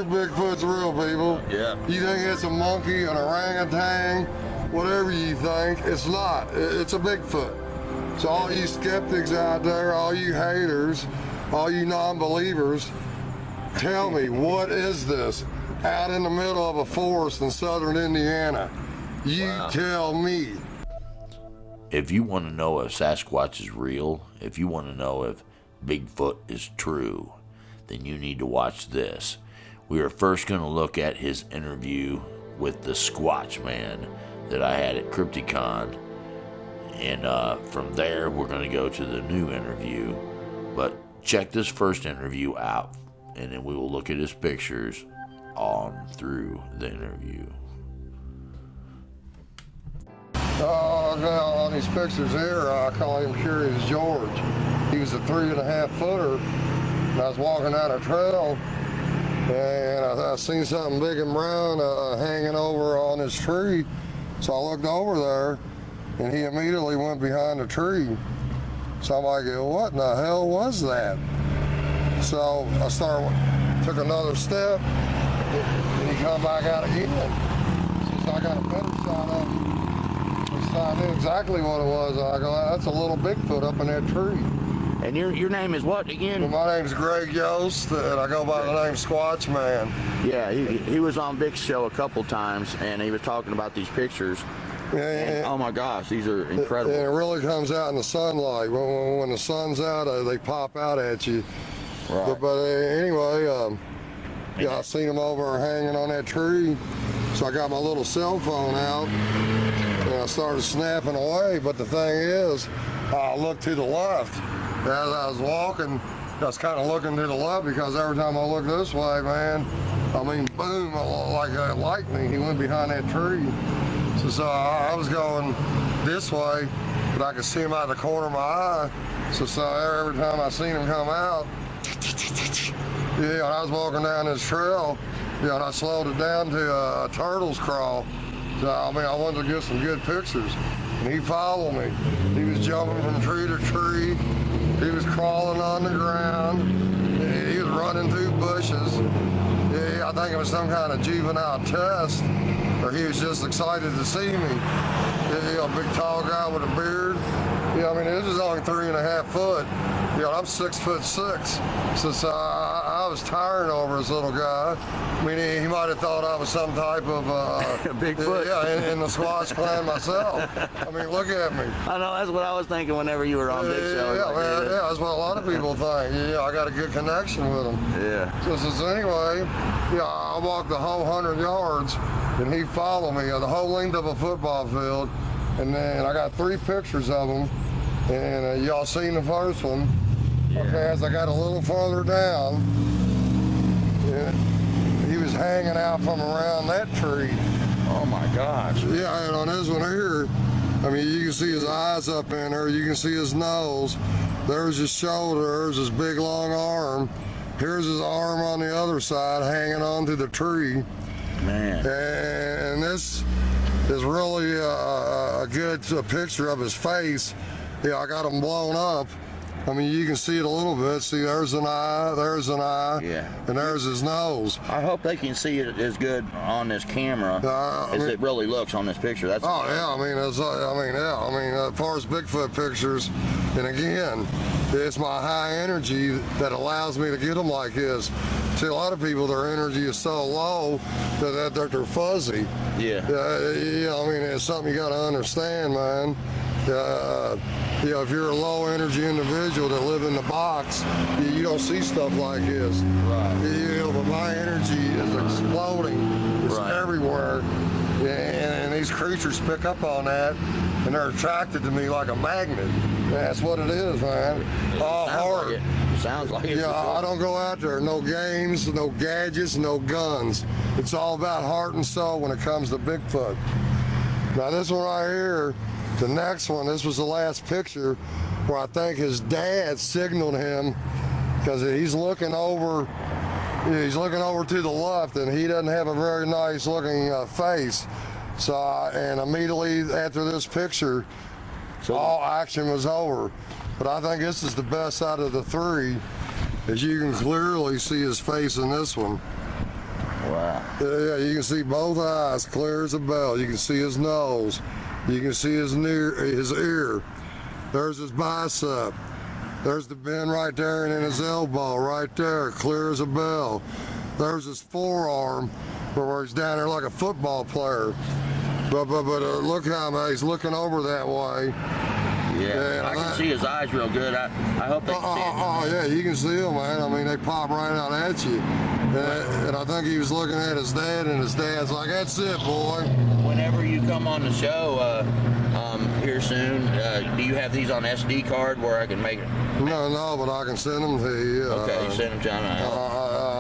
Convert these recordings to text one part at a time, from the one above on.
prove Bigfoot's real, people. Yeah. You think it's a monkey, an orangutan, whatever you think, it's not. It's a Bigfoot. So all you skeptics out there, all you haters, all you non-believers, tell me, what is this out in the middle of a forest in southern Indiana? You tell me. If you want to know if Sasquatch is real, if you want to know if Bigfoot is true, then you need to watch this. We are first going to look at his interview with the Squatch Man that I had at Crypticon. And from there, we're going to go to the new interview. But check this first interview out, and then we will look at his pictures on through the interview. On these pictures here, I call him Curious George. He was a 3.5 footer, and I was walking down a trail, and I seen something big and brown hanging over on this tree. So I looked over there, and he immediately went behind the tree. So I'm like, what in the hell was that? So I took another step, and he come back out again. So I got a better shot of him. So I knew exactly what it was. I go, that's a little Bigfoot up in that tree. And your name is what again? Well, my name's Greg Yost, and I go by the name Squatch Man. Yeah, he was on Vic's show a couple times, and he was talking about these pictures. And, oh my gosh, these are incredible. And it really comes out in the sunlight. When the sun's out, they pop out at you. Right. But anyway, yeah, I seen him over hanging on that tree. So I got my little cell phone out, and I started snapping away. But the thing is, I looked to the left. As I was walking, I was kind of looking to the left, because every time I look this way, man, I mean, boom, like lightning, he went behind that tree. So I was going this way, but I could see him out of the corner of my eye. So every time I seen him come out, yeah, and I was walking down this trail, yeah, and I slowed it down to a turtle's crawl. So, I mean, I wanted to get some good pictures. And he followed me. He was jumping from tree to tree. He was crawling on the ground. He was running through bushes. Yeah, I think it was some kind of juvenile test, or he was just excited to see me. Yeah, a big tall guy with a beard. Yeah, I mean, this is only 3.5 foot. Yeah, I'm 6'6". So I was tiring over this little guy. I mean, he might have thought I was some type of Bigfoot. Yeah, in the Squatch clan myself. I mean, look at me. I know, that's what I was thinking whenever you were on Vic's show. Yeah, man, yeah, that's what a lot of people think. Yeah, I got a good connection with him. Yeah. So anyway, yeah, I walked the whole 100 yards, and he followed me the whole length of a football field. And then I got 3 pictures of him, and y'all seen the first one. Yeah. Okay, as I got a little farther down, yeah, he was hanging out from around that tree. Oh my gosh. Yeah, and on this one here, I mean, you can see his eyes up in there, you can see his nose, there's his shoulder, there's his big long arm, here's his arm on the other side hanging onto the tree. Man. And this is really a good picture of his face. Yeah, I got him blown up. I mean, you can see it a little bit. See, there's an eye, Yeah. and there's his nose. I hope they can see it as good on this camera as it really looks on this picture. That's oh yeah, I mean, as far as Bigfoot pictures, and again, it's my high energy that allows me to get them like this. See, a lot of people, their energy is so low that they're fuzzy. Yeah. Yeah, I mean, it's something you got to understand, man. You know, if you're a low energy individual that live in the box, you don't see stuff like this. Right. You know, but my energy is exploding. It's everywhere. And these creatures pick up on that, and they're attracted to me like a magnet. That's what it is, man. All heart. Sounds like it. Yeah, I don't go out there. No games, no gadgets, no guns. It's all about heart and soul when it comes to Bigfoot. Now this one right here, the next one, this was the last picture where I think his dad signaled him, because he's looking over to the left, and he doesn't have a very nice looking face. So, and immediately after this picture, all action was over. But I think this is the best out of the 3, as you can clearly see his face in this one. Wow. Yeah, you can see both eyes clear as a bell. You can see his nose. You can see his ear. There's his bicep. There's the bend right there, and then his elbow right there, clear as a bell. There's his forearm, where he's down there like a football player. But look how he's looking over that way. Yeah, I can see his eyes real good. I hope they can see it. Oh, yeah, you can see them, man. I mean, they pop right out at you. And I think he was looking at his dad, and his dad's like, "That's it, boy." Whenever you come on the show here soon, do you have these on SD card where I can make it? No, but I can send them to you. Okay, you send them to me.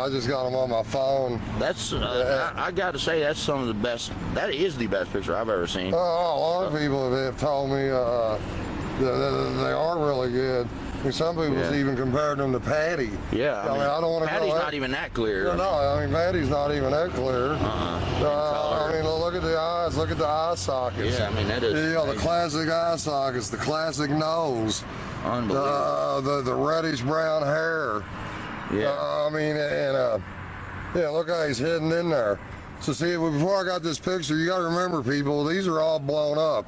I just got them on my phone. That's, I got to say, that's some of the best, that is the best picture I've ever seen. A lot of people have told me they are really good. I mean, some people even compared them to Patty. Yeah, I mean, I don't want to Patty's not even that clear. No, I mean, Patty's not even that clear. I mean, look at the eyes, look at the eye sockets. Yeah, I mean, that is the classic eye sockets, the classic nose. Unbelievable. The reddish brown hair. Yeah. I mean, and look how he's hidden in there. So see, before I got this picture, you got to remember, people, these are all blown up.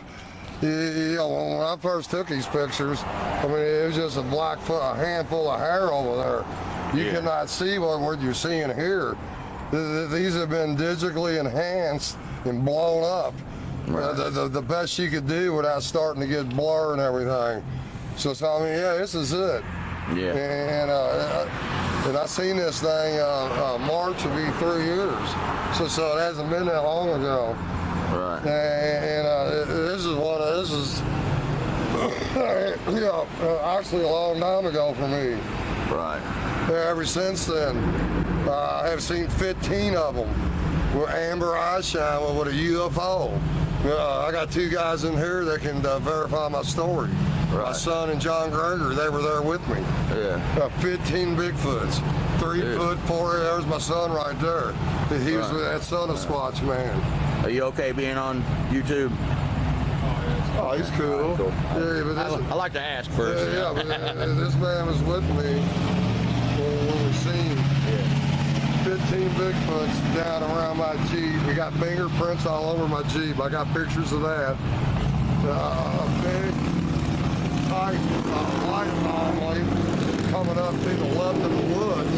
You know, when I first took these pictures, I mean, it was just a handful of hair over there. You cannot see what you're seeing here. These have been digitally enhanced and blown up. Right. The best you could do without starting to get blur and everything. So I mean, yeah, this is it. Yeah. And I seen this thing, March will be 3 years. So it hasn't been that long ago. Right. And this is actually a long time ago for me. Right. Ever since then, I have seen 15 of them with amber eye shine with a UFO. I got 2 guys in here that can verify my story. Right. My son and John Greger, they were there with me. Yeah. 15 Bigfoots, 3 foot 4. There's my son right there. He was that son of Squatch Man. Are you okay being on YouTube? Oh, he's cool. Cool. Yeah, but I like to ask first. Yeah, but this man was with me when we seen 15 Bigfoots down around my Jeep. We got fingerprints all over my Jeep. I got pictures of that. A big, tight light anomaly coming up to the left of the woods.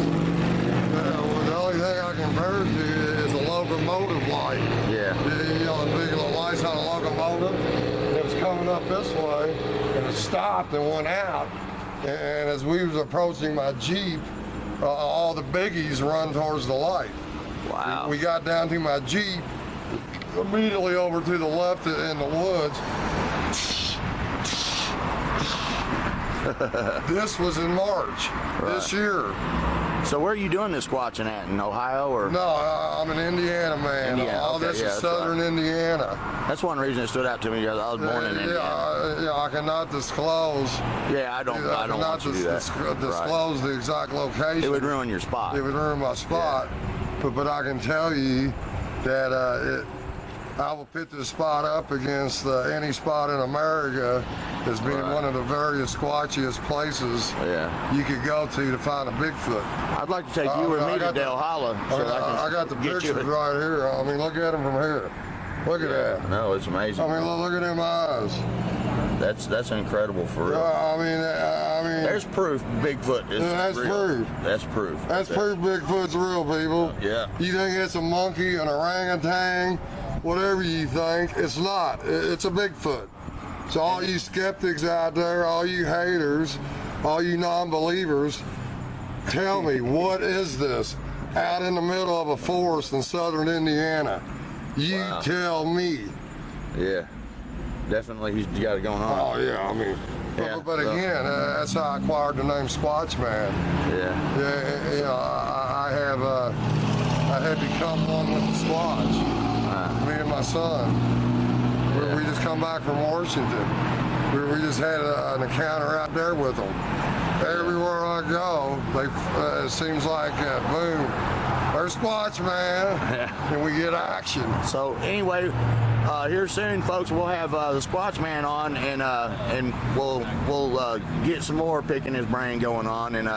The only thing I can compare it to is a locomotive light. Yeah. You know, the big little lights on a locomotive. It was coming up this way, and it stopped and went out. And as we was approaching my Jeep, all the biggies run towards the light. Wow. We got down to my Jeep, immediately over to the left in the woods. This was in March this year. So where are you doing this squatching at? In Ohio or? No, I'm an Indiana man. Indiana. All this is southern Indiana. That's one reason it stood out to me because I was born in Indiana. Yeah, I cannot disclose. Yeah, I don't want you to do that. Disclose the exact location. It would ruin your spot. It would ruin my spot. Yeah. But I can tell you that I will put this spot up against any spot in America as being one of the various squatchiest places you could go to find a Bigfoot. I'd like to take you or me to Del Holla. I got the pictures right here. I mean, look at them from here. Look at that. No, it's amazing. I mean, look at them eyes. That's incredible for real. I mean, there's proof Bigfoot is real. That's proof. That's proof Bigfoot's real, people. Yeah. You think it's a monkey, an orangutan, whatever you think, it's not. It's a Bigfoot. So all you skeptics out there, all you haters, all you non-believers, tell me, what is this out in the middle of a forest in southern Indiana? You tell me. Yeah, definitely he's got it going on. Oh yeah, I mean, but again, that's how I acquired the name Squatch Man. Yeah. You know, I had become one with the Squatch. Me and my son. We just come back from Washington. We just had an encounter out there with them. Everywhere I go, it seems like, boom, there's Squatch Man, and we get action. So anyway, here soon, folks, we'll have the Squatch Man on, and we'll get some more picking his brain going on, and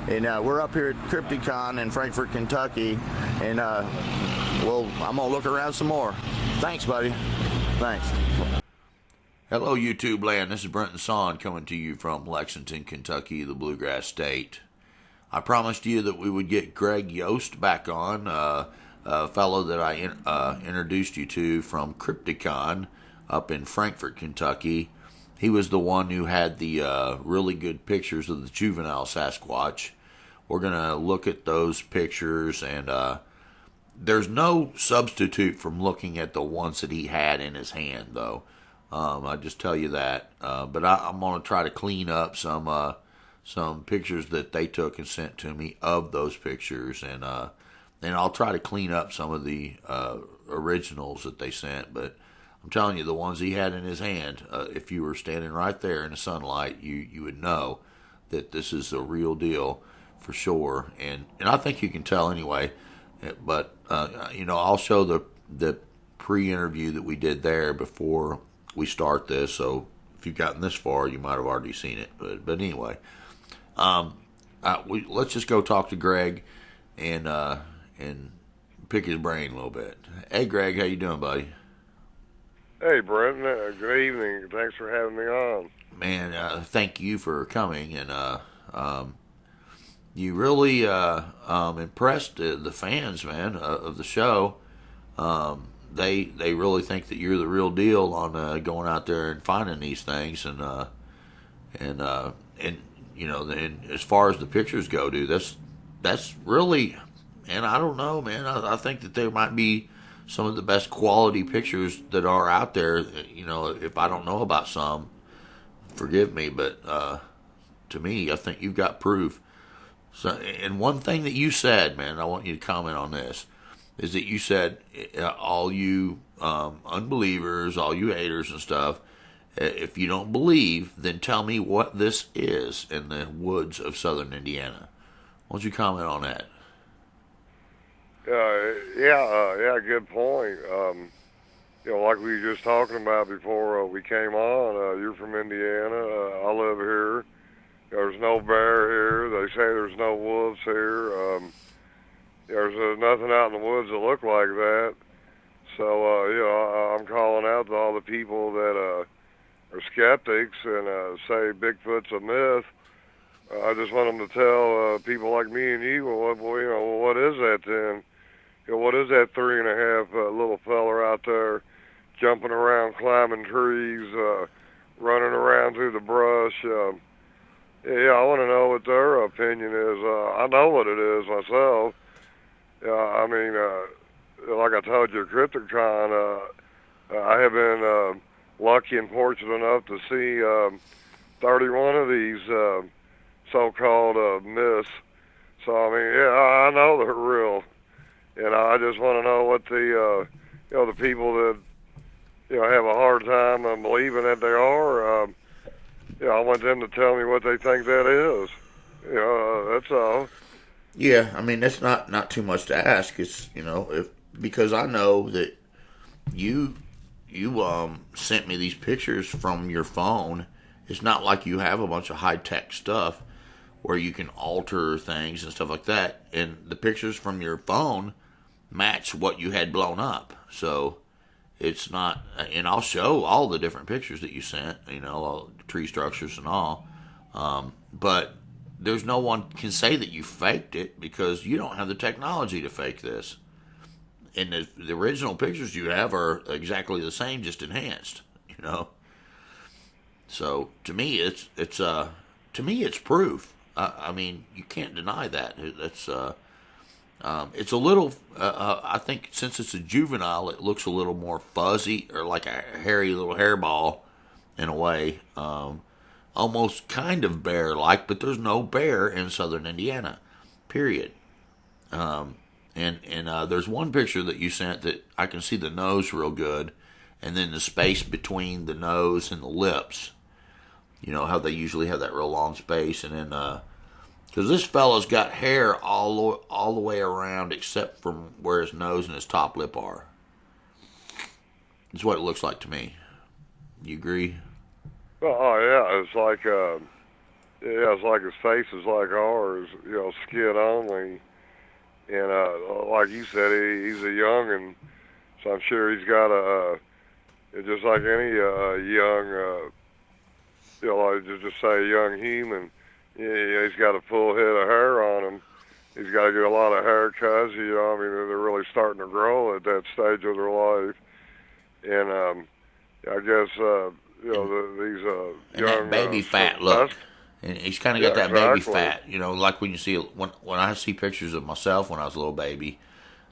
And we're up here at Crypticon in Frankfort, Kentucky, and well, I'm gonna look around some more. Thanks, buddy. Thanks. Hello, YouTube land. This is Brenton Sawin coming to you from Lexington, Kentucky, the Bluegrass State. I promised you that we would get Greg Yost back on, a fellow that I introduced you to from Crypticon up in Frankfort, Kentucky. He was the one who had the really good pictures of the juvenile Sasquatch. We're going to look at those pictures, and there's no substitute from looking at the ones that he had in his hand, though. I'll just tell you that. But I'm going to try to clean up some pictures that they took and sent to me of those pictures, and I'll try to clean up some of the originals that they sent. But I'm telling you, the ones he had in his hand, if you were standing right there in the sunlight, you would know that this is the real deal for sure. And I think you can tell anyway. But I'll show the pre-interview that we did there before we start this. So if you've gotten this far, you might have already seen it. But anyway, let's just go talk to Greg and pick his brain a little bit. Hey, Greg, how you doing, buddy? Hey, Brenton. Good evening. Thanks for having me on. Man, thank you for coming, and you really impressed the fans, man, of the show. They really think that you're the real deal on going out there and finding these things, and as far as the pictures go, dude, that's really, and I don't know, man. I think that there might be some of the best quality pictures that are out there. If I don't know about some, forgive me, but to me, I think you've got proof. So, and one thing that you said, man, I want you to comment on this, is that you said, all you unbelievers, all you haters and stuff, if you don't believe, then tell me what this is in the woods of southern Indiana. Why don't you comment on that? Yeah, good point. Like we were just talking about before we came on, you're from Indiana. I live here. There's no bear here. They say there's no wolves here. There's nothing out in the woods that look like that. So, I'm calling out to all the people that are skeptics and say Bigfoot's a myth. I just want them to tell people like me and you, what is that then? What is that 3.5 little fella out there jumping around, climbing trees, running around through the brush? I want to know what their opinion is. I know what it is myself. Like I told you, Crypticon, I have been lucky and fortunate enough to see 31 of these so-called myths. So, I know they're real. And I just want to know what the people that, have a hard time believing that they are, I want them to tell me what they think that is. That's all. Yeah, that's not too much to ask. It's, because I know that you sent me these pictures from your phone. It's not like you have a bunch of high-tech stuff where you can alter things and stuff like that. And the pictures from your phone match what you had blown up. So it's not, and I'll show all the different pictures that you sent, all the tree structures and all. But there's no one can say that you faked it because you don't have the technology to fake this. And the original pictures you have are exactly the same, just enhanced, So to me, it's proof. You can't deny that. It's a little, I think since it's a juvenile, it looks a little more fuzzy or like a hairy little hairball in a way. Almost kind of bear-like, but there's no bear in southern Indiana, period. And there's one picture that you sent that I can see the nose real good, and then the space between the nose and the lips. How they usually have that real long space, and then because this fella's got hair all the way around except from where his nose and his top lip are. That's what it looks like to me. You agree? Oh yeah, it's like Yeah, it's like his face is like ours, you know, skin only. And like you said, he's a youngin', so I'm sure he's got just like any young, you know, like just say a young human, yeah, he's got a full head of hair on him. He's got to get a lot of haircuts, you know, I mean, they're really starting to grow at that stage of their life. And I guess, you know, these And young... that baby fat look. And he's kind of got that exactly. baby fat, you know, like when you see, when I see pictures of myself when I was a little baby,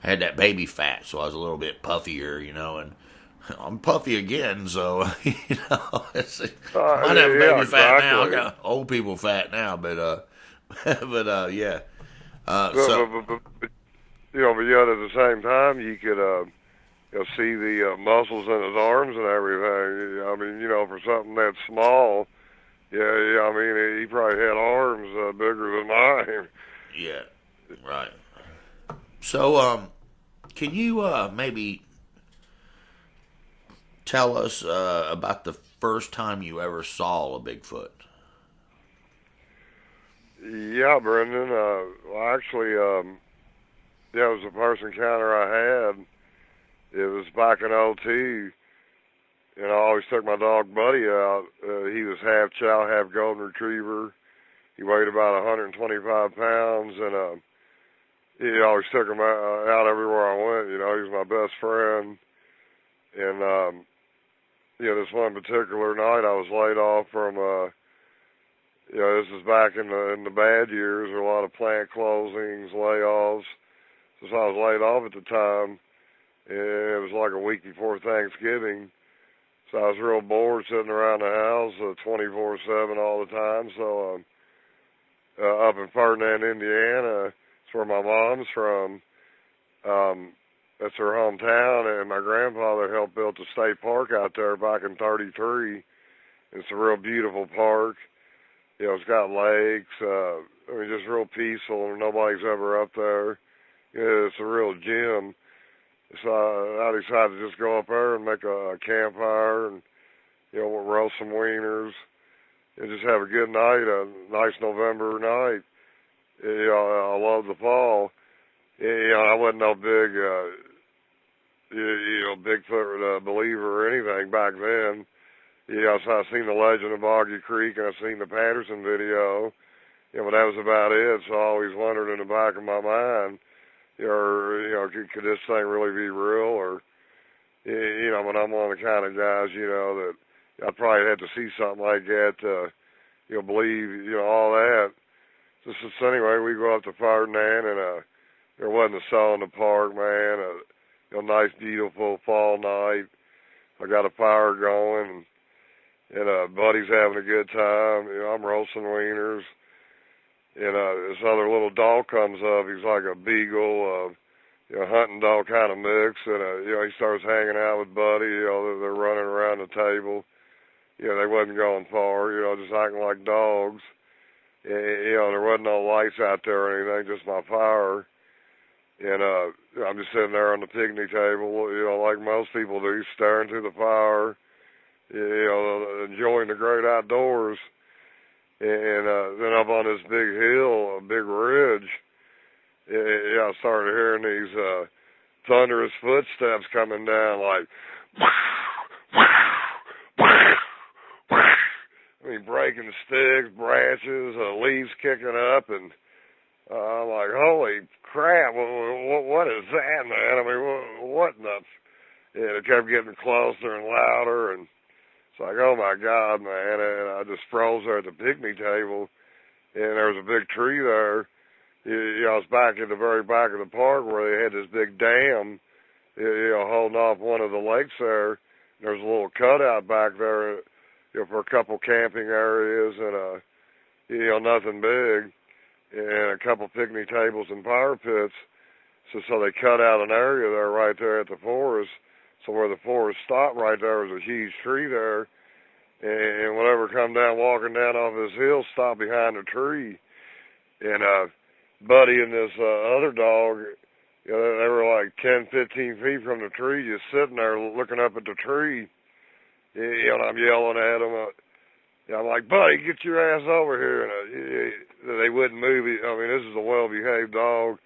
I had that baby fat, so I was a little bit puffier, you know, and I'm puffy again, so, you know, I might have baby fat now. I got old people fat now, but, yeah. But, you know, but yet at the same time, you could, you know, see the muscles in his arms and everything. I mean, you know, for something that small, yeah, I mean, he probably had arms bigger than mine. Yeah, right. So, can you maybe tell us about the first time you ever saw a Bigfoot? Yeah, Brendan. Well, actually, yeah, it was the first encounter I had. It was back in '02, and I always took my dog Buddy out. He was half chow, half golden retriever. He weighed about 125 pounds, and he always took him out everywhere I went. You know, he was my best friend. And you know, this one particular night, I was laid off from. You know, this is back in the bad years. There were a lot of plant closings, layoffs. So I was laid off at the time, and it was like a week before Thanksgiving. So I was real bored sitting around the house 24/7 all the time. So up in Ferdinand, Indiana, it's where my mom's from. That's her hometown, and my grandfather helped build the state park out there back in '33. It's a real beautiful park. You know, it's got lakes. I mean, just real peaceful. Nobody's ever up there. You know, it's a real gem. So I decided to just go up there and make a campfire and, you know, roast some wieners and just have a good night, a nice November night. You know, I love the fall. You know, I wasn't no big, you know, Bigfoot believer or anything back then. Yeah, so I seen the Legend of Boggy Creek and I seen the Patterson video. You know, but that was about it. So I always wondered in the back of my mind, you know, could this thing really be real? Or, you know, but I'm one of the kind of guys, you know, that I'd probably have to see something like that to, you know, believe, you know, all that. So anyway, we go up to Ferdinand, and there wasn't a soul in the park, man. You know, nice, beautiful fall night. I got a fire going, and Buddy's having a good time. You know, I'm roasting wieners. And this other little dog comes up. He's like a beagle, you know, hunting dog kind of mix. And, you know, he starts hanging out with Buddy. You know, they're running around the table. You know, they wasn't going far, you know, just acting like dogs. And, you know, there wasn't no lights out there or anything, just my fire. And I'm just sitting there on the picnic table, you know, like most people do, staring through the fire, you know, enjoying the great outdoors. And then up on this big hill, a big ridge, yeah, I started hearing these thunderous footsteps coming down, like, I mean, breaking sticks, branches, leaves kicking up, and I'm like, holy crap, what is that, man? I mean, what in the... And it kept getting closer and louder, and it's like, oh my God, man. And I just froze there at the picnic table, and there was a big tree there. You know, I was back in the very back of the park where they had this big dam, you know, holding off one of the lakes there. There's a little cutout back there, you know, for a couple camping areas and, you know, nothing big, and a couple picnic tables and fire pits. So they cut out an area there right there at the forest. So where the forest stopped right there was a huge tree there. And whatever come down, walking down off this hill, stopped behind the tree. And Buddy and this other dog, you know, they were like 10, 15 feet from the tree, just sitting there looking up at the tree. You know, and I'm yelling at them. I'm like, buddy, get your ass over here. And they wouldn't move. I mean, this is a well-behaved dog.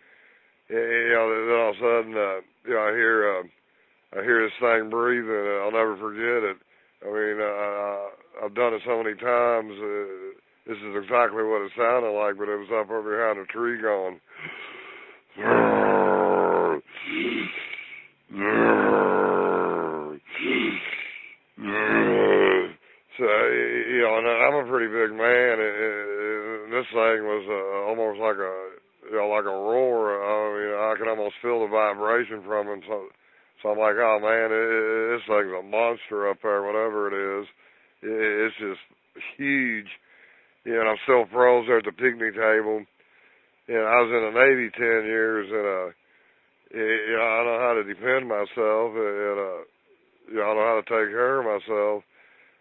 And, then all of a sudden, I hear this thing breathing, and I'll never forget it. I mean, I've done it so many times. This is exactly what it sounded like, but it was up over behind a tree going. So, and I'm a pretty big man, and this thing was almost like like a roar. I mean, I could almost feel the vibration from it. So I'm like, oh man, this thing's a monster up there, whatever it is. It's just huge. And I'm still froze there at the picnic table. I was in the Navy 10 years, and I know how to defend myself, and I know how to take care of myself.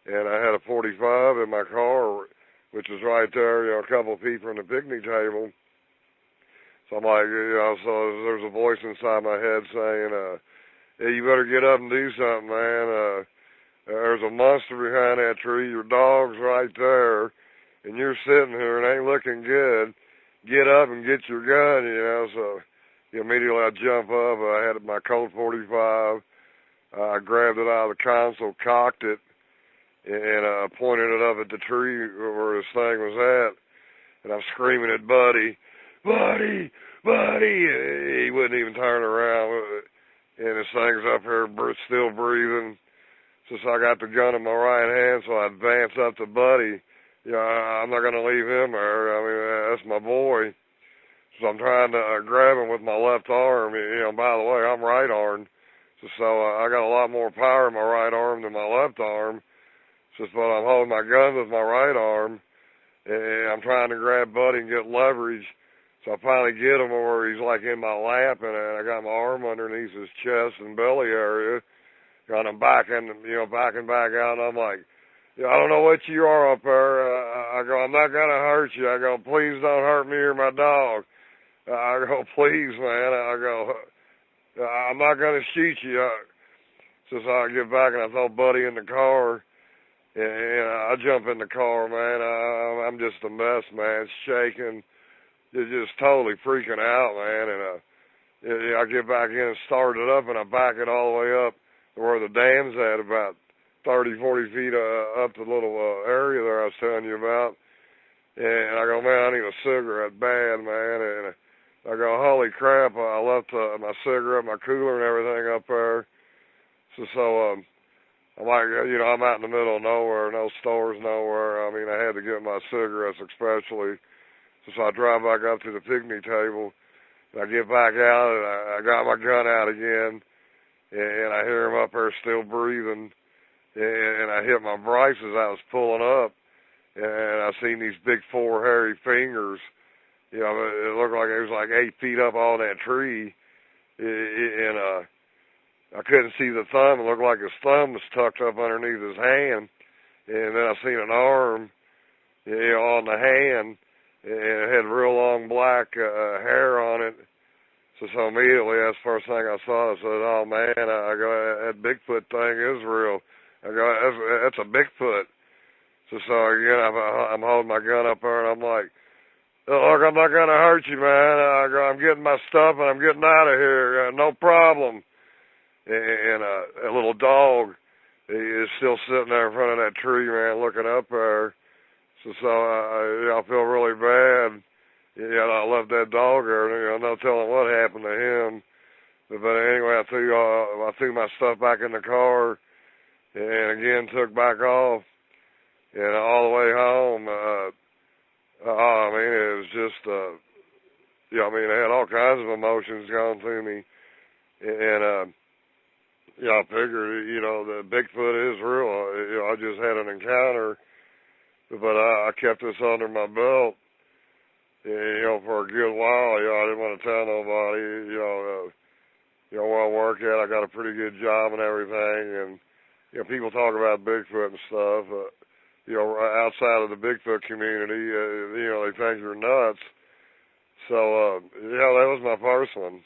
And I had a 45 in my car, which was right there, a couple of feet from the picnic table. So I'm like, so there's a voice inside my head saying, hey, you better get up and do something, man. There's a monster behind that tree. Your dog's right there, and you're sitting here and ain't looking good. Get up and get your gun, So immediately I jump up. I had my Colt 45. I grabbed it out of the console, cocked it, and pointed it up at the tree where this thing was at. And I'm screaming at Buddy, Buddy, Buddy. And he wouldn't even turn around. And this thing's up here still breathing. So I got the gun in my right hand, so I advance up to Buddy. I'm not going to leave him there. I mean, that's my boy. So I'm trying to grab him with my left arm. By the way, I'm right-armed. So I got a lot more power in my right arm than my left arm. But I'm holding my gun with my right arm, and I'm trying to grab Buddy and get leverage. So I finally get him where he's like in my lap, and I got my arm underneath his chest and belly area. And I'm backing back out, and I'm like, I don't know what you are up there. I go, I'm not going to hurt you. I go, please don't hurt me or my dog. I go, please, man. I go, I'm not going to shoot you. So I get back, and I throw Buddy in the car. And I jump in the car, man. I'm just a mess, man. Shaking. Just totally freaking out, man. And I get back in and start it up, and I back it all the way up to where the dam's at, about 30, 40 feet up the little area there I was telling you about. And I go, man, I need a cigarette bad, man. And I go, holy crap, I left my cigarette, my cooler and everything up there. So I'm like, I'm out in the middle of nowhere, no stores, nowhere. I mean, I had to get my cigarettes especially. So I drive back up to the picnic table, and I get back out, and I got my gun out again, and I hear him up there still breathing, and I hit my brakes as I was pulling up, and I seen these big 4 hairy fingers. It looked like it was like 8 feet up on that tree, and I couldn't see the thumb. It looked like his thumb was tucked up underneath his hand. And then I seen an arm, on the hand, and it had real long black hair on it. So immediately, that's the first thing I saw. I said, oh, man, I go, that Bigfoot thing is real. I go, that's a Bigfoot. So again, I'm holding my gun up there, and I'm like, look, I'm not going to hurt you, man. I go, I'm getting my stuff, and I'm getting out of here. No problem. And a little dog is still sitting there in front of that tree, man, looking up there. So I feel really bad. I left that dog there. No telling what happened to him. But anyway, I threw my stuff back in the car, and again took back off. And all the way home, I mean, it was just, I had all kinds of emotions going through me, and I figured, that Bigfoot is real. I just had an encounter, but I kept this under my belt, for a good while. I didn't want to tell nobody, where I work at. I got a pretty good job and everything, and, people talk about Bigfoot and stuff, outside of the Bigfoot community, they think you're nuts. So, that was my first one.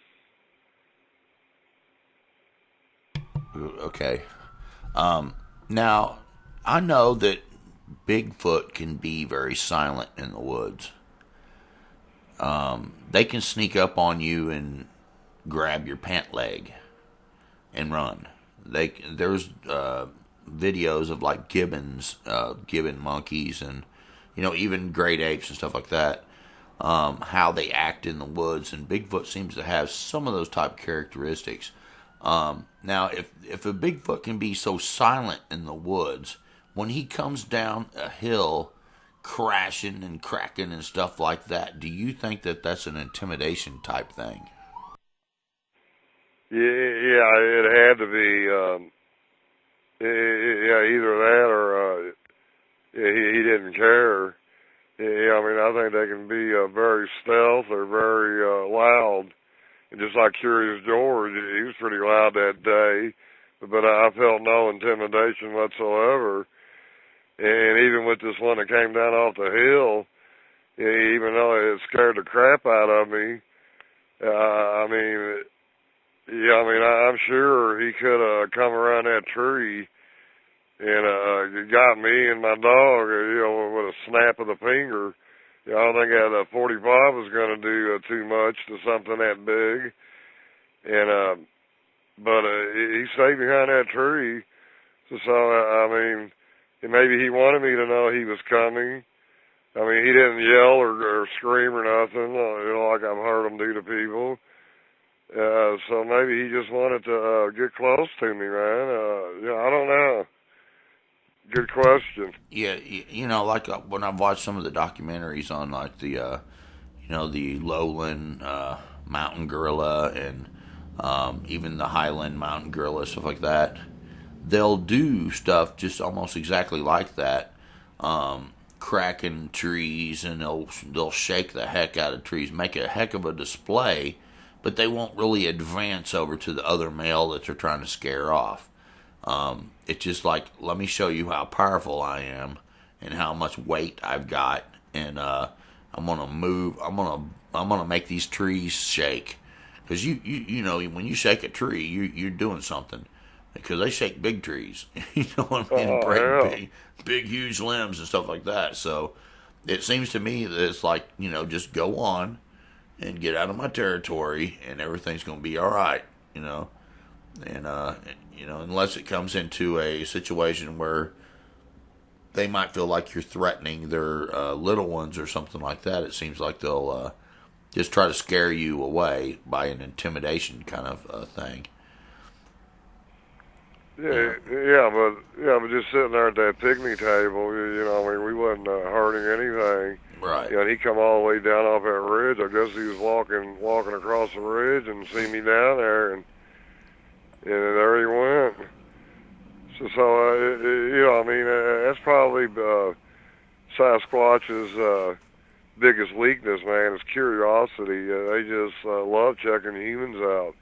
Okay. Now, I know that Bigfoot can be very silent in the woods. They can sneak up on you and grab your pant leg and run. There's videos of like gibbons, gibbon monkeys, and even great apes and stuff like that. How they act in the woods, and Bigfoot seems to have some of those type characteristics. Now, if a Bigfoot can be so silent in the woods, when he comes down a hill, crashing and cracking and stuff like that, do you think that that's an intimidation type thing? Yeah, it had to be. Yeah, either that or he didn't care. Yeah, I mean, I think they can be very stealth or very loud. And just like Curious George, he was pretty loud that day, but I felt no intimidation whatsoever. And even with this one that came down off the hill, even though it scared the crap out of me, I mean, yeah, I mean, I'm sure he could have come around that tree and got me and my dog, with a snap of the finger. I don't think that 45 was going to do too much to something that big. And but he stayed behind that tree. So I mean, maybe he wanted me to know he was coming. I mean, he didn't yell or scream or nothing, like I've heard him do to people. So maybe he just wanted to get close to me, man. I don't know. Good question. Yeah, like when I've watched some of the documentaries on like the, the lowland mountain gorilla and even the highland mountain gorilla, stuff like that, they'll do stuff just almost exactly like that, cracking trees, and they'll shake the heck out of trees, make a heck of a display, but they won't really advance over to the other male that they're trying to scare off. It's just like, let me show you how powerful I am and how much weight I've got, and I'm gonna move. I'm gonna make these trees shake, because you know when you shake a tree, you're doing something, because they shake big trees. You know what I mean? Break big huge limbs and stuff like that. So it seems to me that it's like, just go on and get out of my territory, and everything's gonna be all right. And unless it comes into a situation where they might feel like you're threatening their little ones or something like that, it seems like they'll just try to scare you away by an intimidation kind of thing. Yeah, but just sitting there at that picnic table, I mean, we wasn't hurting anything. Right. And he come all the way down off that ridge. I guess he was walking across the ridge and see me down there, and there he went. So I mean, that's probably Sasquatch's biggest weakness, man, is curiosity. They just love checking humans out.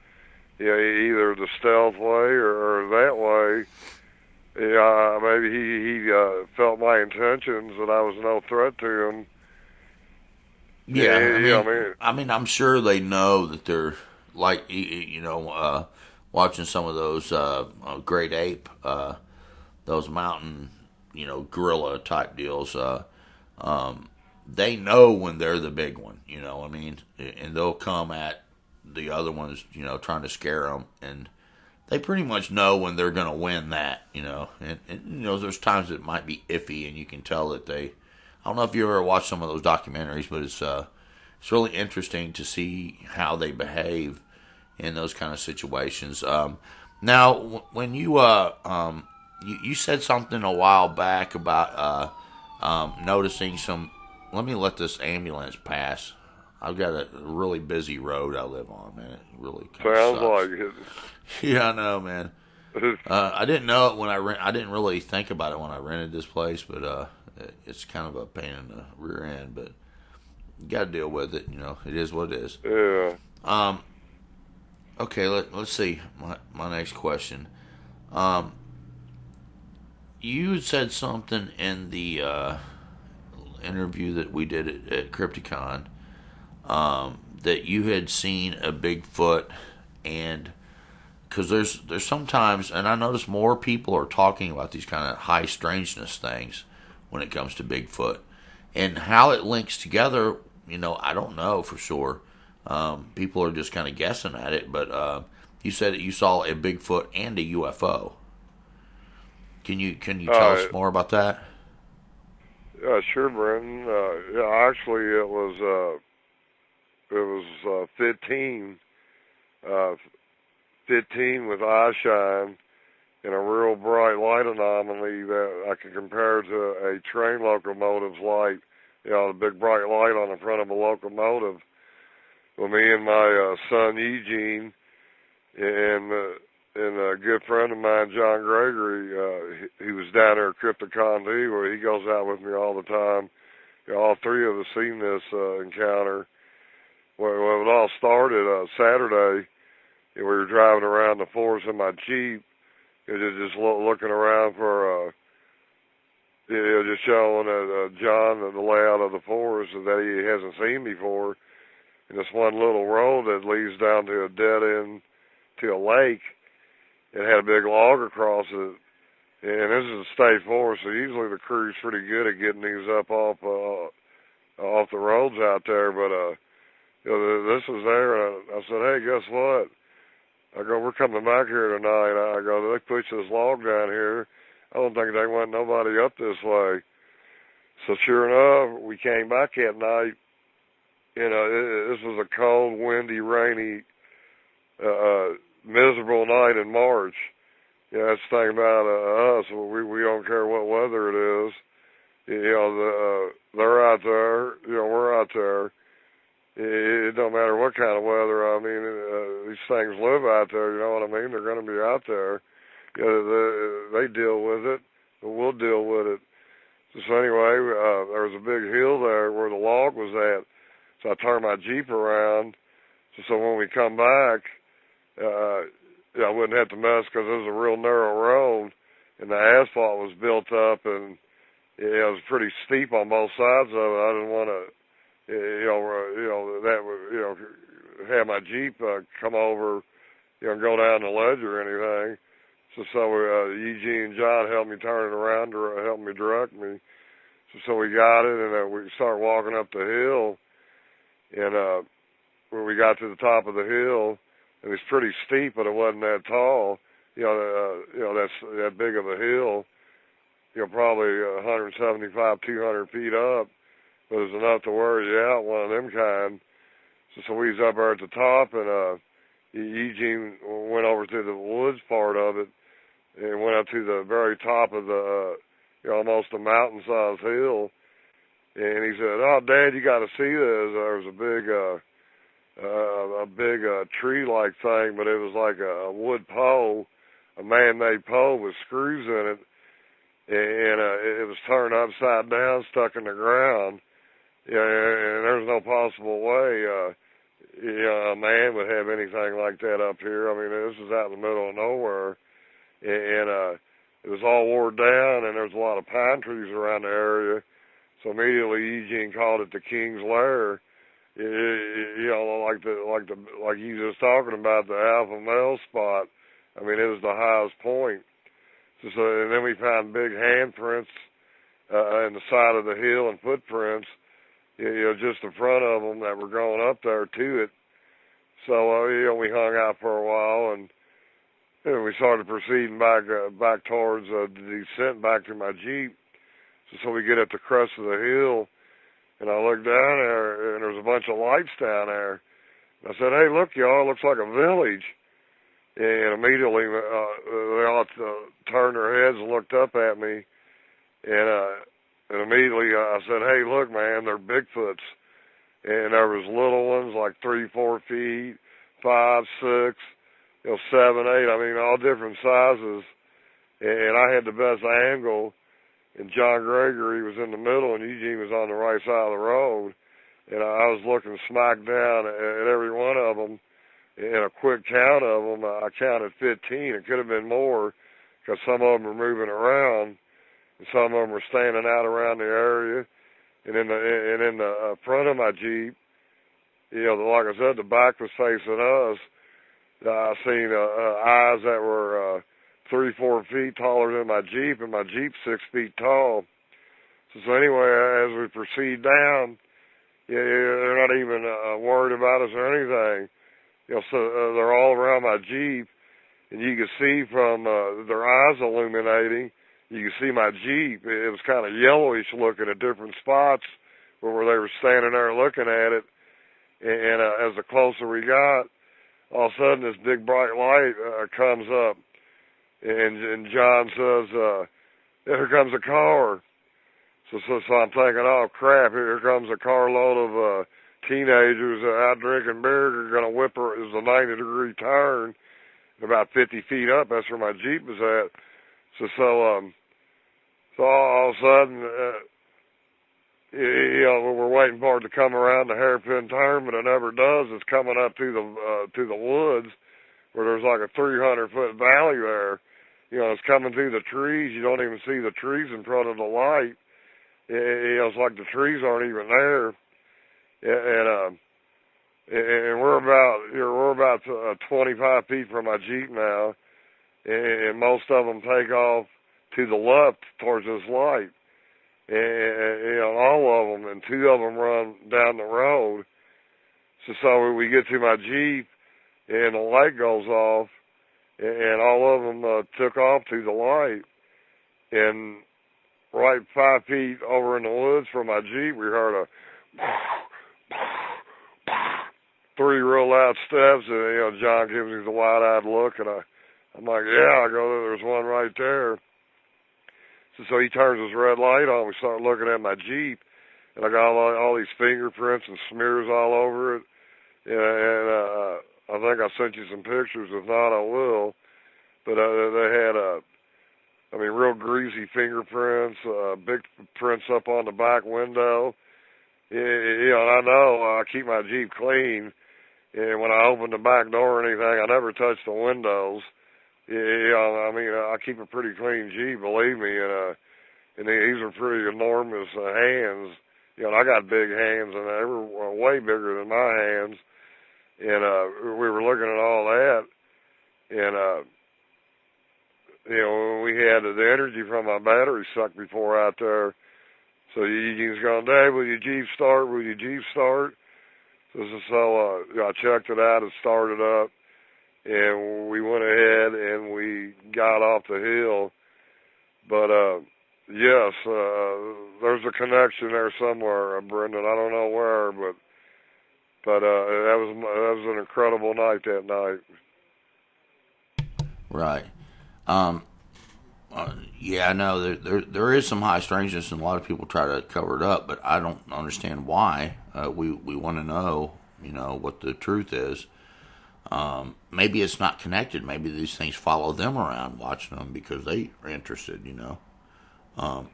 Either the stealth way or that way. Maybe he felt my intentions, that I was no threat to him. I mean, I'm sure they know that they're like, watching some of those great ape, those mountain, gorilla type deals. They know when they're the big one, I mean, and they'll come at the other ones, trying to scare them, and they pretty much know when they're going to win that, and there's times it might be iffy, and you can tell that I don't know if you ever watched some of those documentaries, but it's really interesting to see how they behave in those kind of situations. Now, when you said something a while back about noticing some. Let me let this ambulance pass. I've got a really busy road I live on, man. It really sounds sucks. like it. Yeah, I know, man. I didn't know it when I didn't really think about it when I rented this place, but it's kind of a pain in the rear end. But you got to deal with it. It is what it is. Yeah. Okay, let's see. My next question. You said something in the interview that we did at Crypticon, that you had seen a Bigfoot, and because there's sometimes, and I notice more people are talking about these kind of high strangeness things when it comes to Bigfoot. And how it links together, I don't know for sure. People are just kind of guessing at it, but you said that you saw a Bigfoot and a UFO. Can you tell us more about that? Yeah, sure, Brenton. Yeah, actually, it was 15 with eye shine and a real bright light anomaly that I can compare to a train locomotive's light. The big bright light on the front of a locomotive. Well, me and my son Eugene and a good friend of mine, John Gregory, he was down there at Crypticon too, where he goes out with me all the time. All three of us seen this encounter. Well, it all started Saturday. We were driving around the forest in my Jeep, just looking around for, just showing John the layout of the forest that he hasn't seen before. And this one little road that leads down to a dead end to a lake, it had a big log across it. And this is a state forest, so usually the crew's pretty good at getting these up off the roads out there. But this was there, and I said, hey, guess what? I go, we're coming back here tonight. I go, they pushed this log down here. I don't think they want nobody up this way. So sure enough, we came back at night. This was a cold, windy, rainy, miserable night in March. That's the thing about us. We don't care what weather it is. They're out there. We're out there. It don't matter what kind of weather. I mean, these things live out there. You know what I mean? They're going to be out there. They deal with it, but we'll deal with it. So anyway, there was a big hill there where the log was at. So I turned my Jeep around. So when we come back, I wouldn't have to mess because it was a real narrow road, and the asphalt was built up, and it was pretty steep on both sides of it. I didn't want to. Have my Jeep come over, go down the ledge or anything. So Eugene and John helped me turn it around or helped me direct me. So we got it, and we started walking up the hill. And when we got to the top of the hill, it was pretty steep, but it wasn't that tall. That's that big of a hill. Probably 175, 200 feet up. But it was enough to wear you out, one of them kind. So we was up there at the top, and Eugene went over to the woods part of it and went up to the very top of the, almost a mountain-sized hill. And he said, "Oh, Dad, you got to see this." There was a big tree-like thing, but it was like a wood pole, a man-made pole with screws in it, and it was turned upside down, stuck in the ground. And there's no possible way, a man would have anything like that up here. I mean, this is out in the middle of nowhere, and it was all wore down, and there's a lot of pine trees around the area. So immediately Eugene called it the King's Lair. Like you was talking about, the alpha male spot. I mean, it was the highest point. So and then we found big handprints in the side of the hill and footprints. Just in front of them that were going up there to it. So, we hung out for a while, and we started proceeding back towards the descent back to my Jeep. So we get at the crest of the hill, and I look down there, and there's a bunch of lights down there. And I said, "Hey, look, y'all, it looks like a village." And immediately they all turned their heads and looked up at me, and immediately I said, "Hey, look, man, they're Bigfoots." And there was little ones like 3, 4 feet, 5, 6, 7, 8. I mean, all different sizes. And I had the best angle. And John Gregory was in the middle, and Eugene was on the right side of the road. And I was looking smack down at every one of them. In a quick count of them, I counted 15. It could have been more because some of them were moving around. And some of them were standing out around the area, and in the front of my Jeep, like I said, the back was facing us. I seen eyes that were 3, 4 feet taller than my Jeep, and my Jeep's 6 feet tall. So anyway, as we proceed down, yeah, they're not even worried about us or anything. So they're all around my Jeep, and you can see from their eyes illuminating, you can see my Jeep. It was kind of yellowish looking at different spots where they were standing there looking at it. And as the closer we got, all of a sudden this big bright light comes up, and John says, "Here comes a car." So I'm thinking, oh crap, here comes a carload of teenagers out drinking beer. They're going to whip her. It was a 90-degree turn, about 50 feet up. That's where my Jeep was at. So all of a sudden, we're waiting for it to come around the hairpin turn, but it never does. It's coming up to the woods where there's like a 300-foot valley there. It's coming through the trees. You don't even see the trees in front of the light. It's like the trees aren't even there, and we're about 25 feet from my Jeep now, and most of them take off to the left towards this light, and all of them, and two of them run down the road. So we get to my Jeep, and the light goes off, and all of them took off to the light, and right 5 feet over in the woods from my Jeep, we heard a 3 real loud steps, and John gives me the wide-eyed look, and I'm like, yeah. I go, there's one right there. So he turns his red light on. We start looking at my Jeep, and I got all these fingerprints and smears all over it, and I think I sent you some pictures. If not, I will. But they had real greasy fingerprints, big prints up on the back window. And I know I keep my Jeep clean, and when I open the back door or anything, I never touch the windows. I keep a pretty clean Jeep, believe me, and these are pretty enormous hands. I got big hands, and they were way bigger than my hands. And we were looking at all that, and we had the energy from my battery sucked before out there. So Eugene's going, Dave, will your Jeep start? Will your Jeep start? So I checked it out and started up, and we went ahead and we got off the hill. But yes, there's a connection there somewhere, Brendan. I don't know where, but that was an incredible night that night. Right. Yeah, I know there is some high strangeness, and a lot of people try to cover it up, but I don't understand why. We want to know, what the truth is. Maybe it's not connected. Maybe these things follow them around, watching them because they are interested. Who knows?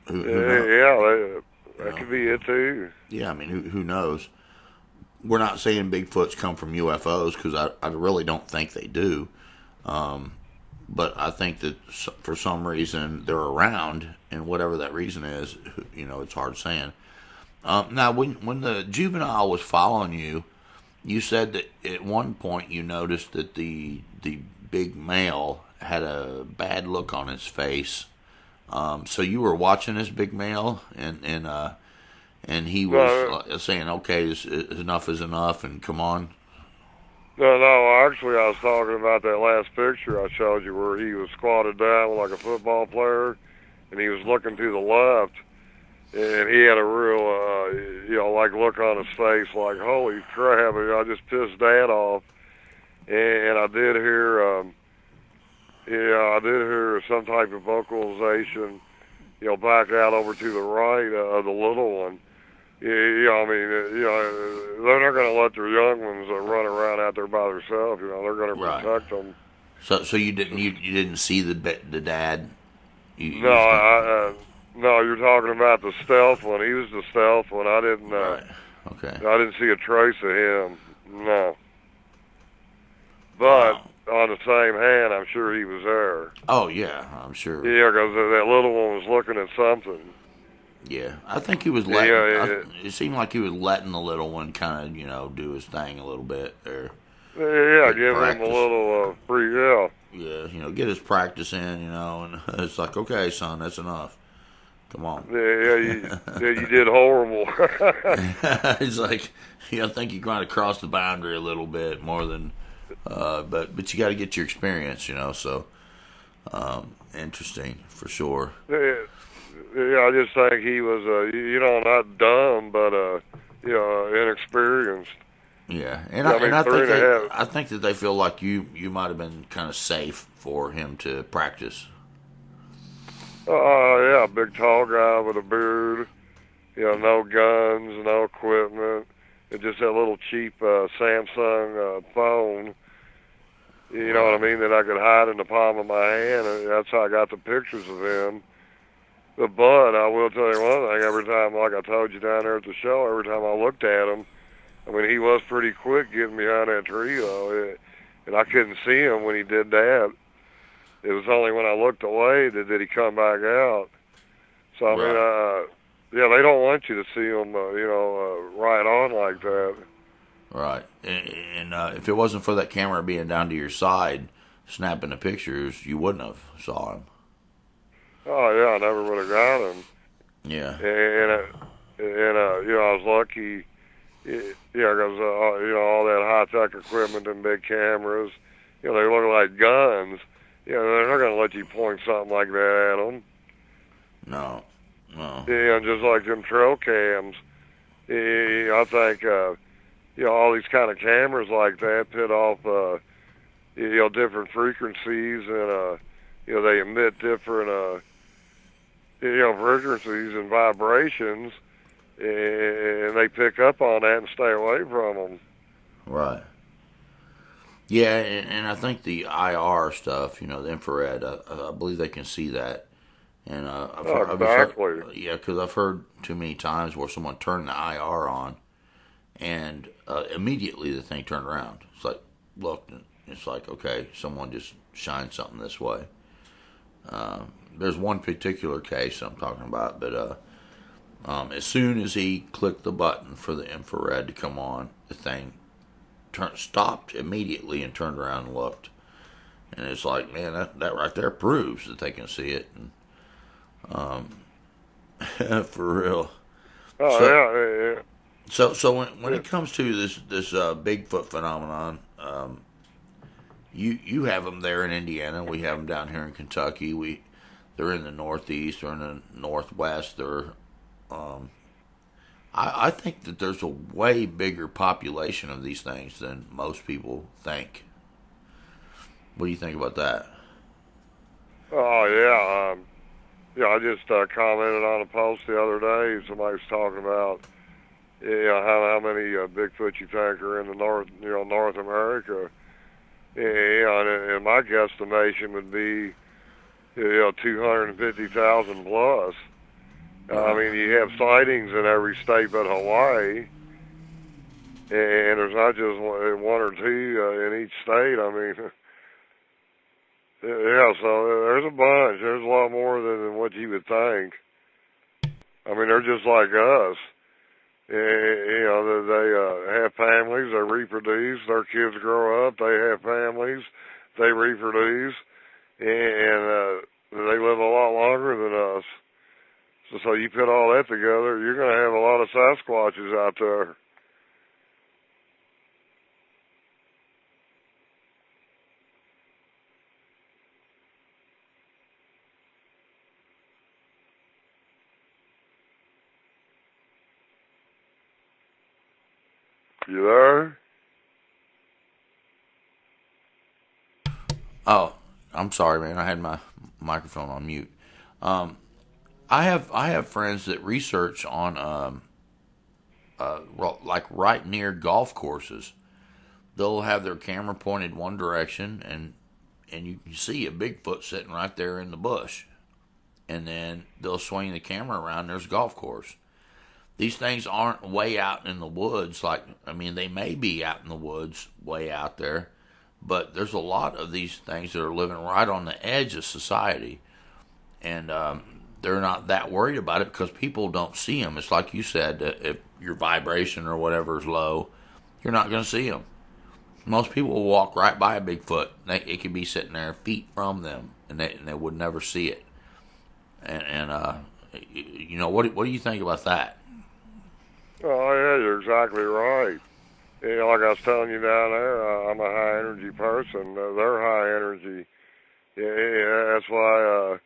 Yeah, that could be it too. Yeah, who knows? We're not saying Bigfoots come from UFOs because I really don't think they do. But I think that for some reason they're around, and whatever that reason is, it's hard saying. Now, when the juvenile was following you, you said that at one point you noticed that the big male had a bad look on his face. So you were watching this big male, and he was saying, "Okay, enough is enough," and come on. No, actually, I was talking about that last picture I showed you where he was squatted down like a football player, and he was looking to the left, and he had a real, look on his face, like, holy crap, I just pissed Dad off. And I did hear some type of vocalization, back out over to the right of the little one. They're not going to let their young ones run around out there by themselves. They're going to protect them. So you didn't see the dad? No, you're talking about the stealth one. He was the stealth one. I didn't. Right. Okay. I didn't see a trace of him. No. But on the same hand, I'm sure he was there. Oh yeah, I'm sure. Yeah, because that little one was looking at something. Yeah, I think he was letting. It seemed like he was letting the little one kind of, do his thing a little bit there. Yeah, give him a little free. Yeah. Yeah, get his practice in, and it's like, okay, son, that's enough. Come on. You did horrible. It's like, I think you kind of crossed the boundary a little bit more than, but you got to get your experience, so, interesting for sure. Yeah, I just think he was, not dumb, but, inexperienced. Yeah, and I think that they feel like you might have been kind of safe for him to practice. Yeah, big tall guy with a beard, no guns, no equipment, and just that little cheap Samsung phone, you know what I mean, that I could hide in the palm of my hand, and that's how I got the pictures of him. But I will tell you one thing, every time, like I told you down there at the show, every time I looked at him, I mean, he was pretty quick getting behind that tree, though, and I couldn't see him when he did that. It was only when I looked away that did he come back out. So, I mean, they don't want you to see him, right on like that. Right. And if it wasn't for that camera being down to your side, snapping the pictures, you wouldn't have saw him. Oh, yeah, I never would have got him. Yeah. And I was lucky, because, all that high-tech equipment and big cameras, they look like guns. They're not going to let you point something like that at them. No. Just like them trail cams. I think, all these kind of cameras like that pit off, different frequencies, and, they emit different, frequencies and vibrations, and they pick up on that and stay away from them. Right. Yeah, and I think the IR stuff, the infrared, I believe they can see that. And exactly. Because I've heard too many times where someone turned the IR on, and immediately the thing turned around. It's like, look, it's like, okay, someone just shined something this way. There's one particular case I'm talking about, but as soon as he clicked the button for the infrared to come on, the thing stopped immediately and turned around and looked. And it's like, man, that right there proves that they can see it. And, for real. Oh, yeah. So when it comes to this Bigfoot phenomenon, you have them there in Indiana. We have them down here in Kentucky. They're in the Northeast. They're in the Northwest. I think that there's a way bigger population of these things than most people think. What do you think about that? Oh, yeah. I just commented on a post the other day. Somebody was talking about, how many Bigfoot you think are in the North America. And my guesstimation would be, 250,000 plus. I mean, you have sightings in every state but Hawaii, and there's not just one or two in each state. I mean, so there's a bunch. There's a lot more than what you would think. I mean, they're just like us. They have families, they reproduce, their kids grow up, they have families, they reproduce, and they live a lot longer than us. So you put all that together, you're going to have a lot of Sasquatches out there. You there? Oh, I'm sorry, man. I had my microphone on mute. I have friends that research on like right near golf courses. They'll have their camera pointed one direction, and you can see a Bigfoot sitting right there in the bush. And then they'll swing the camera around. There's a golf course. These things aren't way out in the woods. They may be out in the woods, way out there, but there's a lot of these things that are living right on the edge of society, and they're not that worried about it because people don't see them. It's like you said, if your vibration or whatever is low, you're not going to see them. Most people will walk right by a Bigfoot. It could be sitting there feet from them, and they would never see it. And You know, what do you think about that? Oh, yeah, you're exactly right. You know, like I was telling you down there, I'm a high energy person. They're high energy. Yeah, that's why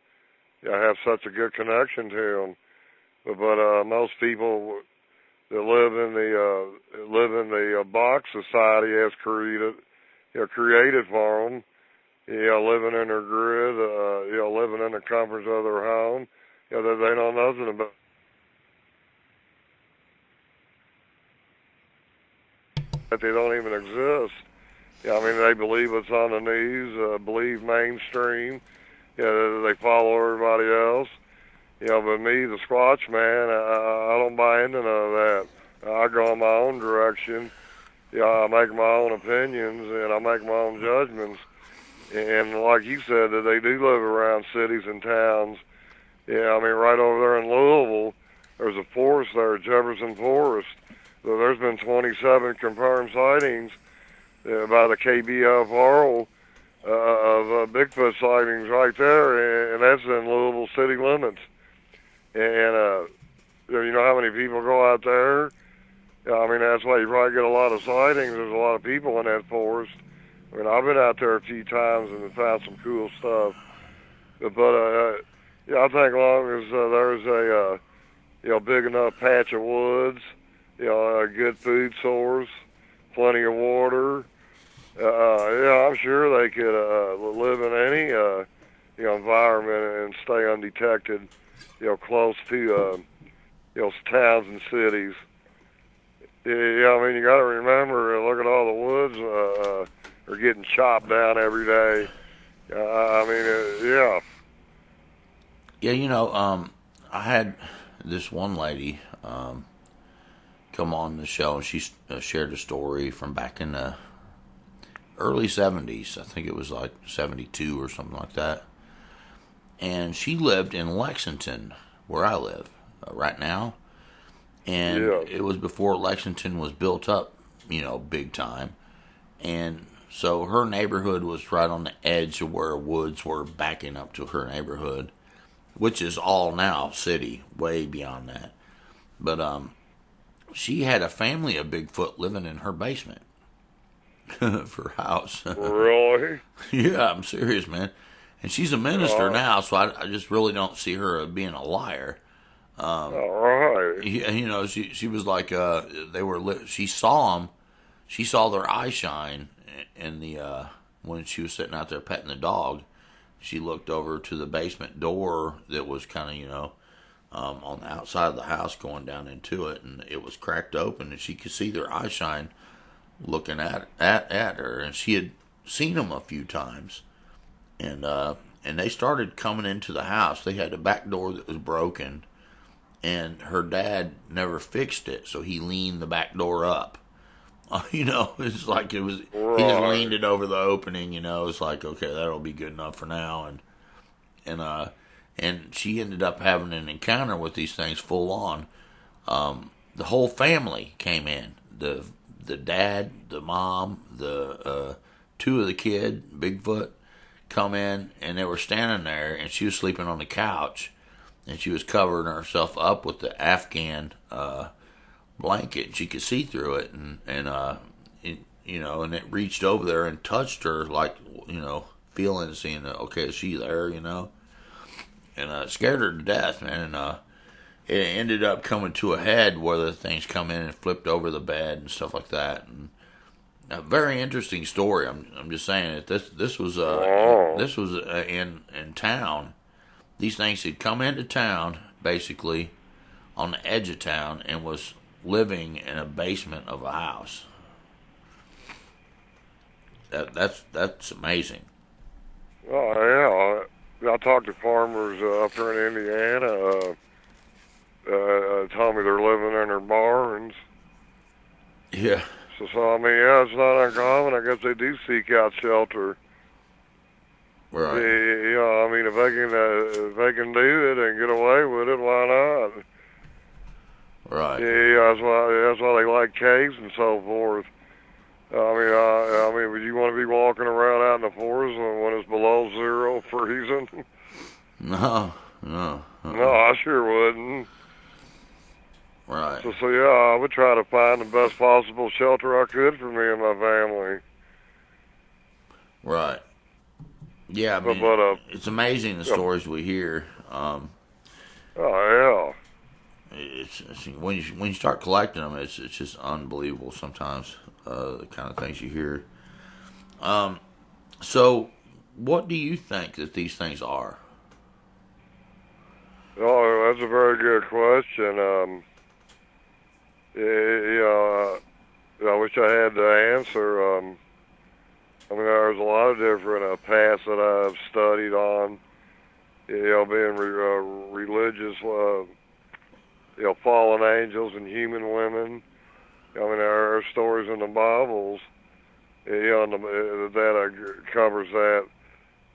I have such a good connection to them. But most people that live in the box society has created for them. You know, living in their grid, living in the comforts of their home. You know, they know nothing about. That they don't even exist. Yeah, I mean, they believe what's on the news, believe mainstream. Yeah, they follow everybody else. You know, but me, the Squatch Man, I don't buy into none of that. I go in my own direction. Yeah, I make my own opinions and I make my own judgments. And like you said, that they do live around cities and towns. Yeah, I mean, right over there in Louisville, there's a forest there, Jefferson Forest. So there's been 27 confirmed sightings by the KBFR of Bigfoot sightings right there, and that's in Louisville city limits. And you know how many people go out there? I mean, that's why you probably get a lot of sightings. There's a lot of people in that forest. I mean, I've been out there a few times and found some cool stuff. But yeah, I think as long as there's a big enough patch of woods, a good food source, plenty of water, yeah, I'm sure they could live in any environment and stay undetected, close to towns and cities. Yeah, I mean, you got to remember, look at all the woods are getting chopped down every day. I mean, yeah. Yeah, you know, I had this one lady come on the show, and she shared a story from back in the early 70s. I think it was like 72 or something like that. And she lived in Lexington, where I live right now. And it was before Lexington was built up, big time. And so her neighborhood was right on the edge of where woods were backing up to her neighborhood, which is all now city, way beyond that. But she had a family of Bigfoot living in her basement for her house. Really? Yeah, I'm serious, man. And she's a minister now, so I just really don't see her being a liar. All right. She was like, she saw them. She saw their eye shine in the when she was sitting out there petting the dog. She looked over to the basement door that was kind of, on the outside of the house going down into it, and it was cracked open, and she could see their eye shine looking at her, and she had seen them a few times, and they started coming into the house. They had a back door that was broken, and her dad never fixed it, so he leaned the back door up. It's like he just leaned it over the opening. It's like, okay, that'll be good enough for now, and she ended up having an encounter with these things full on. The whole family came in. The dad, the mom, the two of the kid, Bigfoot, come in, and they were standing there, and she was sleeping on the couch, and she was covering herself up with the Afghan blanket. She could see through it, and it reached over there and touched her, like, feeling, seeing that, okay, is she there, and it scared her to death, man. And it ended up coming to a head where the things come in and flipped over the bed and stuff like that. And a very interesting story. I'm just saying that this was in town. These things had come into town, basically on the edge of town, and was living in a basement of a house. That's amazing. Oh yeah, I talked to farmers up here in Indiana. Tell me they're living in their barns. Yeah. So I mean, yeah, it's not uncommon. I guess they do seek out shelter. Right. I mean, if they can do it and get away with it, why not? Right. Yeah, that's why they like caves and so forth. I mean, would you want to be walking around out in the forest when it's below zero, freezing? No, No. No, I sure wouldn't. Right. So yeah, I would try to find the best possible shelter I could for me and my family. Right. Yeah, I But, mean, but it's amazing the yeah. stories we hear. Oh It's when you start collecting them, it's just unbelievable sometimes, the kind of things you hear. So, what do you think that these things are? yeah. Oh, that's a very good question. I wish I had the answer. I mean, there's a lot of different paths that I've studied on. Being religious, fallen angels and human women. I mean, there are stories in the Bibles, that covers that.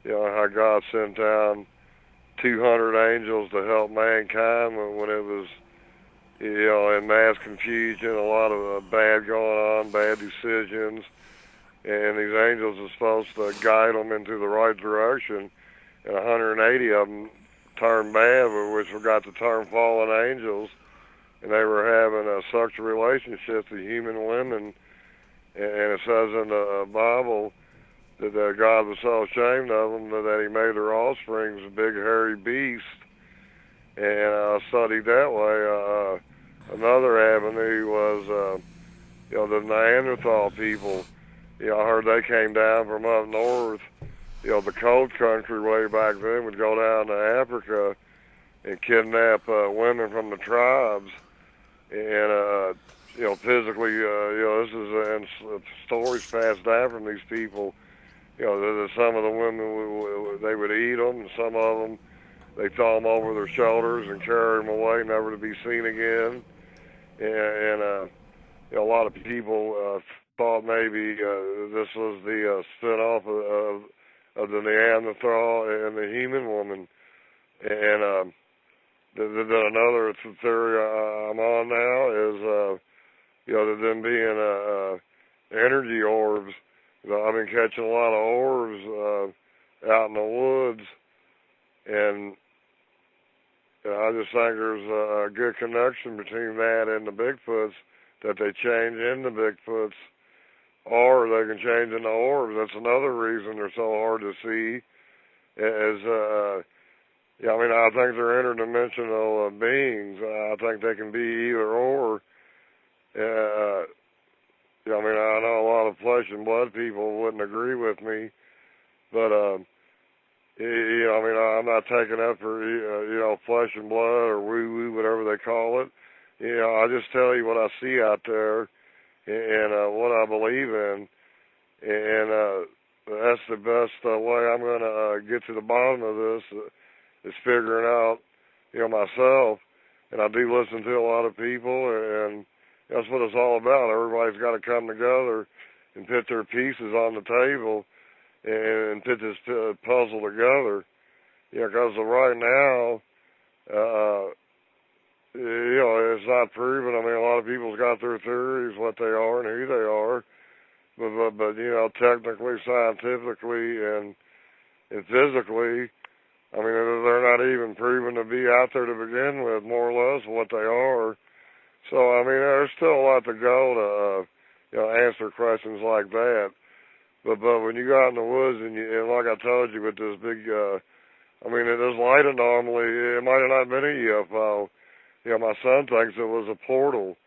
How God sent down 200 angels to help mankind when it was, in mass confusion, a lot of bad going on, bad decisions, and these angels are supposed to guide them into the right direction, and 180 of them turned bad, which we got the term fallen angels, and they were having sexual relationships with human women, and it says in the Bible that God was so ashamed of them that he made their offspring a big hairy beast, and I studied that way. Another avenue was, the Neanderthal people. I heard they came down from up north, the cold country way back then, would go down to Africa and kidnap women from the tribes, and physically, this is and stories passed down from these people. That some of the women they would eat them, and some of them they throw them over their shoulders and carry them away, never to be seen again. And a lot of people thought maybe this was the spin-off of the Neanderthal and the human woman. And another theory I'm on now is, that them being energy orbs. I've been catching a lot of orbs out in the woods, and I just think there's a good connection between that and the Bigfoots, that they change into Bigfoots, or they can change into orbs. That's another reason they're so hard to see. I think they're interdimensional beings. I think they can be either or. I know a lot of flesh and blood people wouldn't agree with me, but I'm not taking up for flesh and blood or woo-woo, whatever they call it. I just tell you what I see out there and what I believe in, and that's the best way I'm going to get to the bottom of this, is figuring out, myself. And I do listen to a lot of people, and that's what it's all about. Everybody's got to come together and put their pieces on the table and put this puzzle together. Because right now, it's not proven. I mean, a lot of people's got their theories, what they are and who they are. But technically, scientifically, and physically, I mean, they're not even proven to be out there to begin with, more or less, what they are. So, I mean, there's still a lot to go to, answer questions like that. But when you go out in the woods and like I told you with this big, this light anomaly, it might have not been a UFO. My son thinks it was a portal.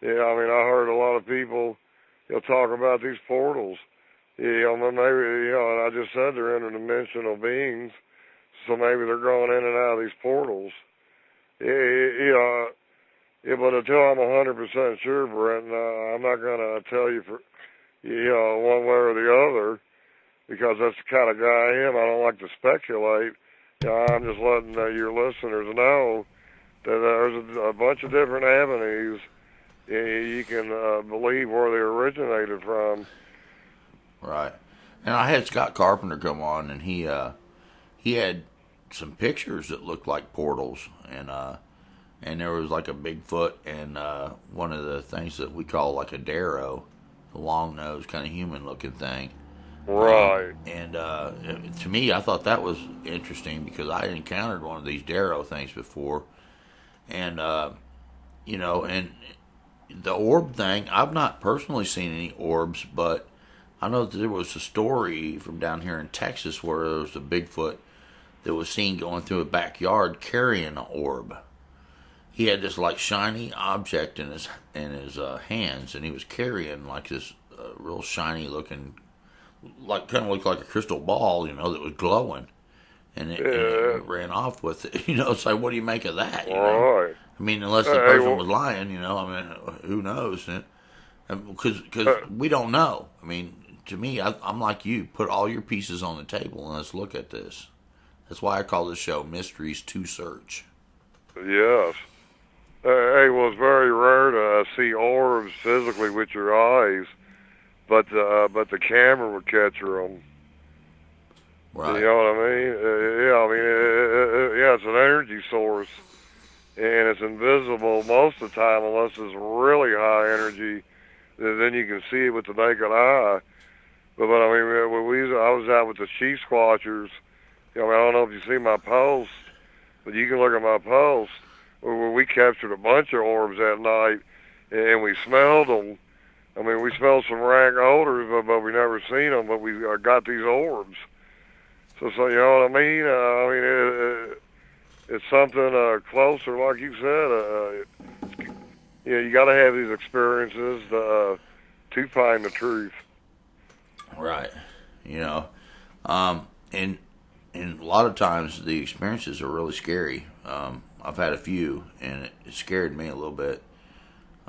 I heard a lot of people, talk about these portals. Maybe, and I just said they're interdimensional beings, so maybe they're going in and out of these portals. But until I'm 100% sure, Brenton, I'm not going to tell you for, one way or the other, because that's the kind of guy I am. I don't like to speculate. I'm just letting your listeners know that there's a bunch of different avenues you can believe where they originated from. Right. And I had Scott Carpenter come on, and he had some pictures that looked like portals, and there was like a Bigfoot and one of the things that we call like a darrow, the long nose kind of human looking thing, Right. And to me, I thought that was interesting because I had encountered one of these Darrow things before, and and the orb thing. I've not personally seen any orbs, but I know that there was a story from down here in Texas where there was a Bigfoot that was seen going through a backyard carrying an orb. He had this like shiny object in his hands, and he was carrying like this real shiny looking, like kind of looked like a crystal ball, that was glowing, and it ran off with it. It's like, what do you make of that? Right. I mean, unless the person was lying, I mean, who knows? Because we don't know. I mean, to me, I'm like you. Put all your pieces on the table and let's look at this. That's why I call this show Mysteries to Search. Yes. Well, it's very rare to see orbs physically with your eyes, but the camera would capture them. Right. You know what I mean? It's an energy source, and it's invisible most of the time unless it's really high energy. Then you can see it with the naked eye. But I mean, I was out with the chief squatchers. I don't know if you see my post, but you can look at my post where we captured a bunch of orbs that night, and we smelled them. I mean, we smelled some rank odors, but we never seen them. But we got these orbs. So you know what I mean? It's something closer, like you said. You got to have these experiences to find the truth. Right. And a lot of times the experiences are really scary. I've had a few, and it scared me a little bit.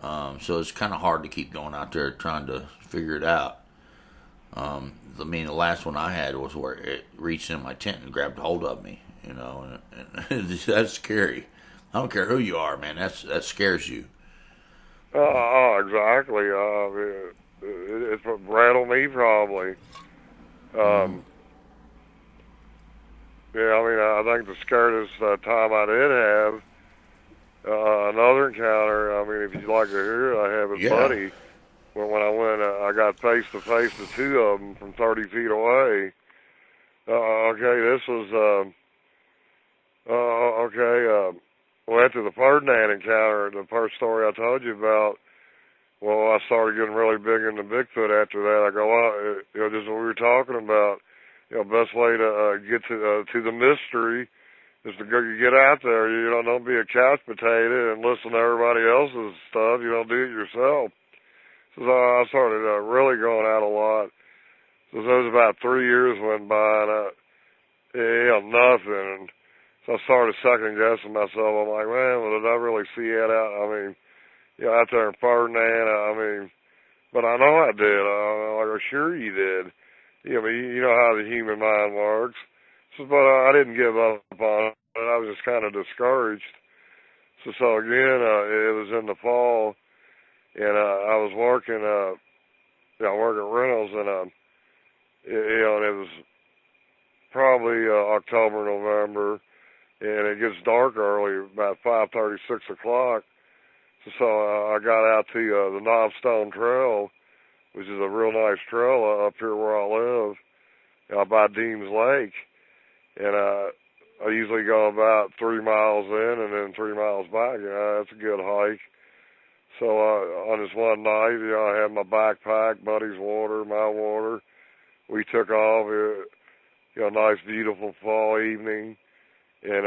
So it's kind of hard to keep going out there trying to figure it out. I mean, the last one I had was where it reached in my tent and grabbed hold of me, and that's scary. I don't care who you are, man. That scares you. Exactly. It rattled me probably. I think the scariest time I did have another encounter. I mean, if you'd like to hear it, I have a buddy. When I went, I got face to face with two of them from 30 feet away. This was well, after the Ferdinand encounter, the first story I told you about. Well, I started getting really big into Bigfoot after that. I go, this is what we were talking about. Best way to get to the mystery is to go get out there. Don't be a couch potato and listen to everybody else's stuff. Do it yourself. So I started really going out a lot. So there was about 3 years went by, and nothing. And so I started second guessing myself. I'm like, man, well, did I really see that out? I mean, out there in Ferdinand, but I know I did. I'm sure you did. You know how the human mind works. But I didn't give up on it. I was just kind of discouraged. So again, it was in the fall, and I was working, working rentals, and it was probably October, November, and it gets dark early, about 5:30, 6 o'clock. So I got out to the Knobstone Trail, which is a real nice trail up here where I live, by Deems Lake. And I usually go about 3 miles in and then 3 miles back. That's a good hike. So on this one night, I had my backpack, buddy's water, my water. We took off. Nice, beautiful fall evening. And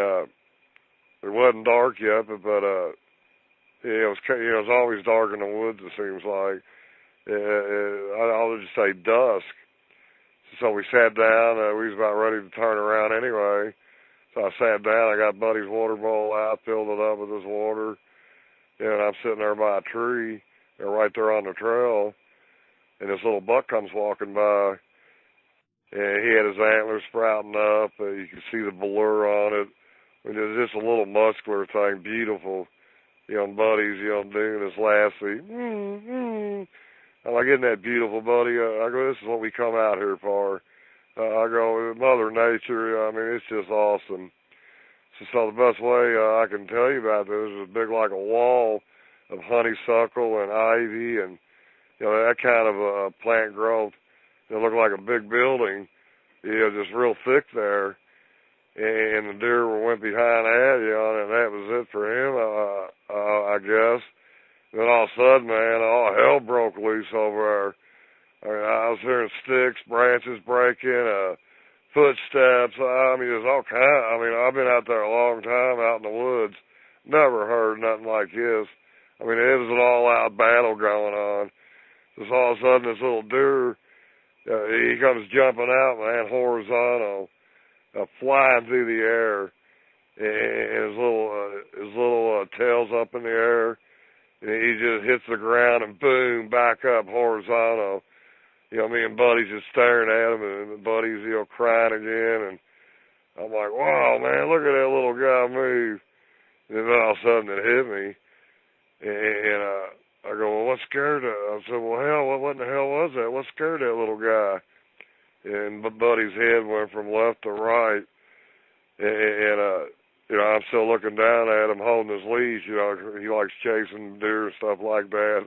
it wasn't dark yet, but it was always dark in the woods, it seems like. I'll just say dusk. So we sat down. We was about ready to turn around anyway. So I sat down. I got Buddy's water bowl out, filled it up with his water. And I'm sitting there by a tree, right there on the trail. And this little buck comes walking by. And he had his antlers sprouting up. You could see the blur on it. I mean, it was just a little muscular thing, beautiful. Buddy's, doing this lassie. I'm like, isn't that beautiful, buddy? I go, this is what we come out here for. I go, Mother Nature, it's just awesome. So the best way I can tell you about this is big like a wall of honeysuckle and ivy and, that kind of plant growth. It looked like a big building, just real thick there. And the deer went behind that, and that was it for him, I guess. Then all of a sudden, man, all hell broke loose over there. I mean, I was hearing sticks, branches breaking, footsteps. I mean, there's all kinds. I mean, I've been out there a long time out in the woods. Never heard nothing like this. I mean, it was an all-out battle going on. Just all of a sudden, this little deer, he comes jumping out, man, horizontal, flying through the air, and his little tail's up in the air, and he just hits the ground and boom, back up horizontal. Me and Buddy's just staring at him, and Buddy's, crying again, and I'm like, wow, man, look at that little guy move. And then all of a sudden it hit me, and I go, well, what scared her? I said, well, hell, what in the hell was that? What scared that little guy? And Buddy's head went from left to right, and I'm still looking down at him holding his leash. He likes chasing deer and stuff like that.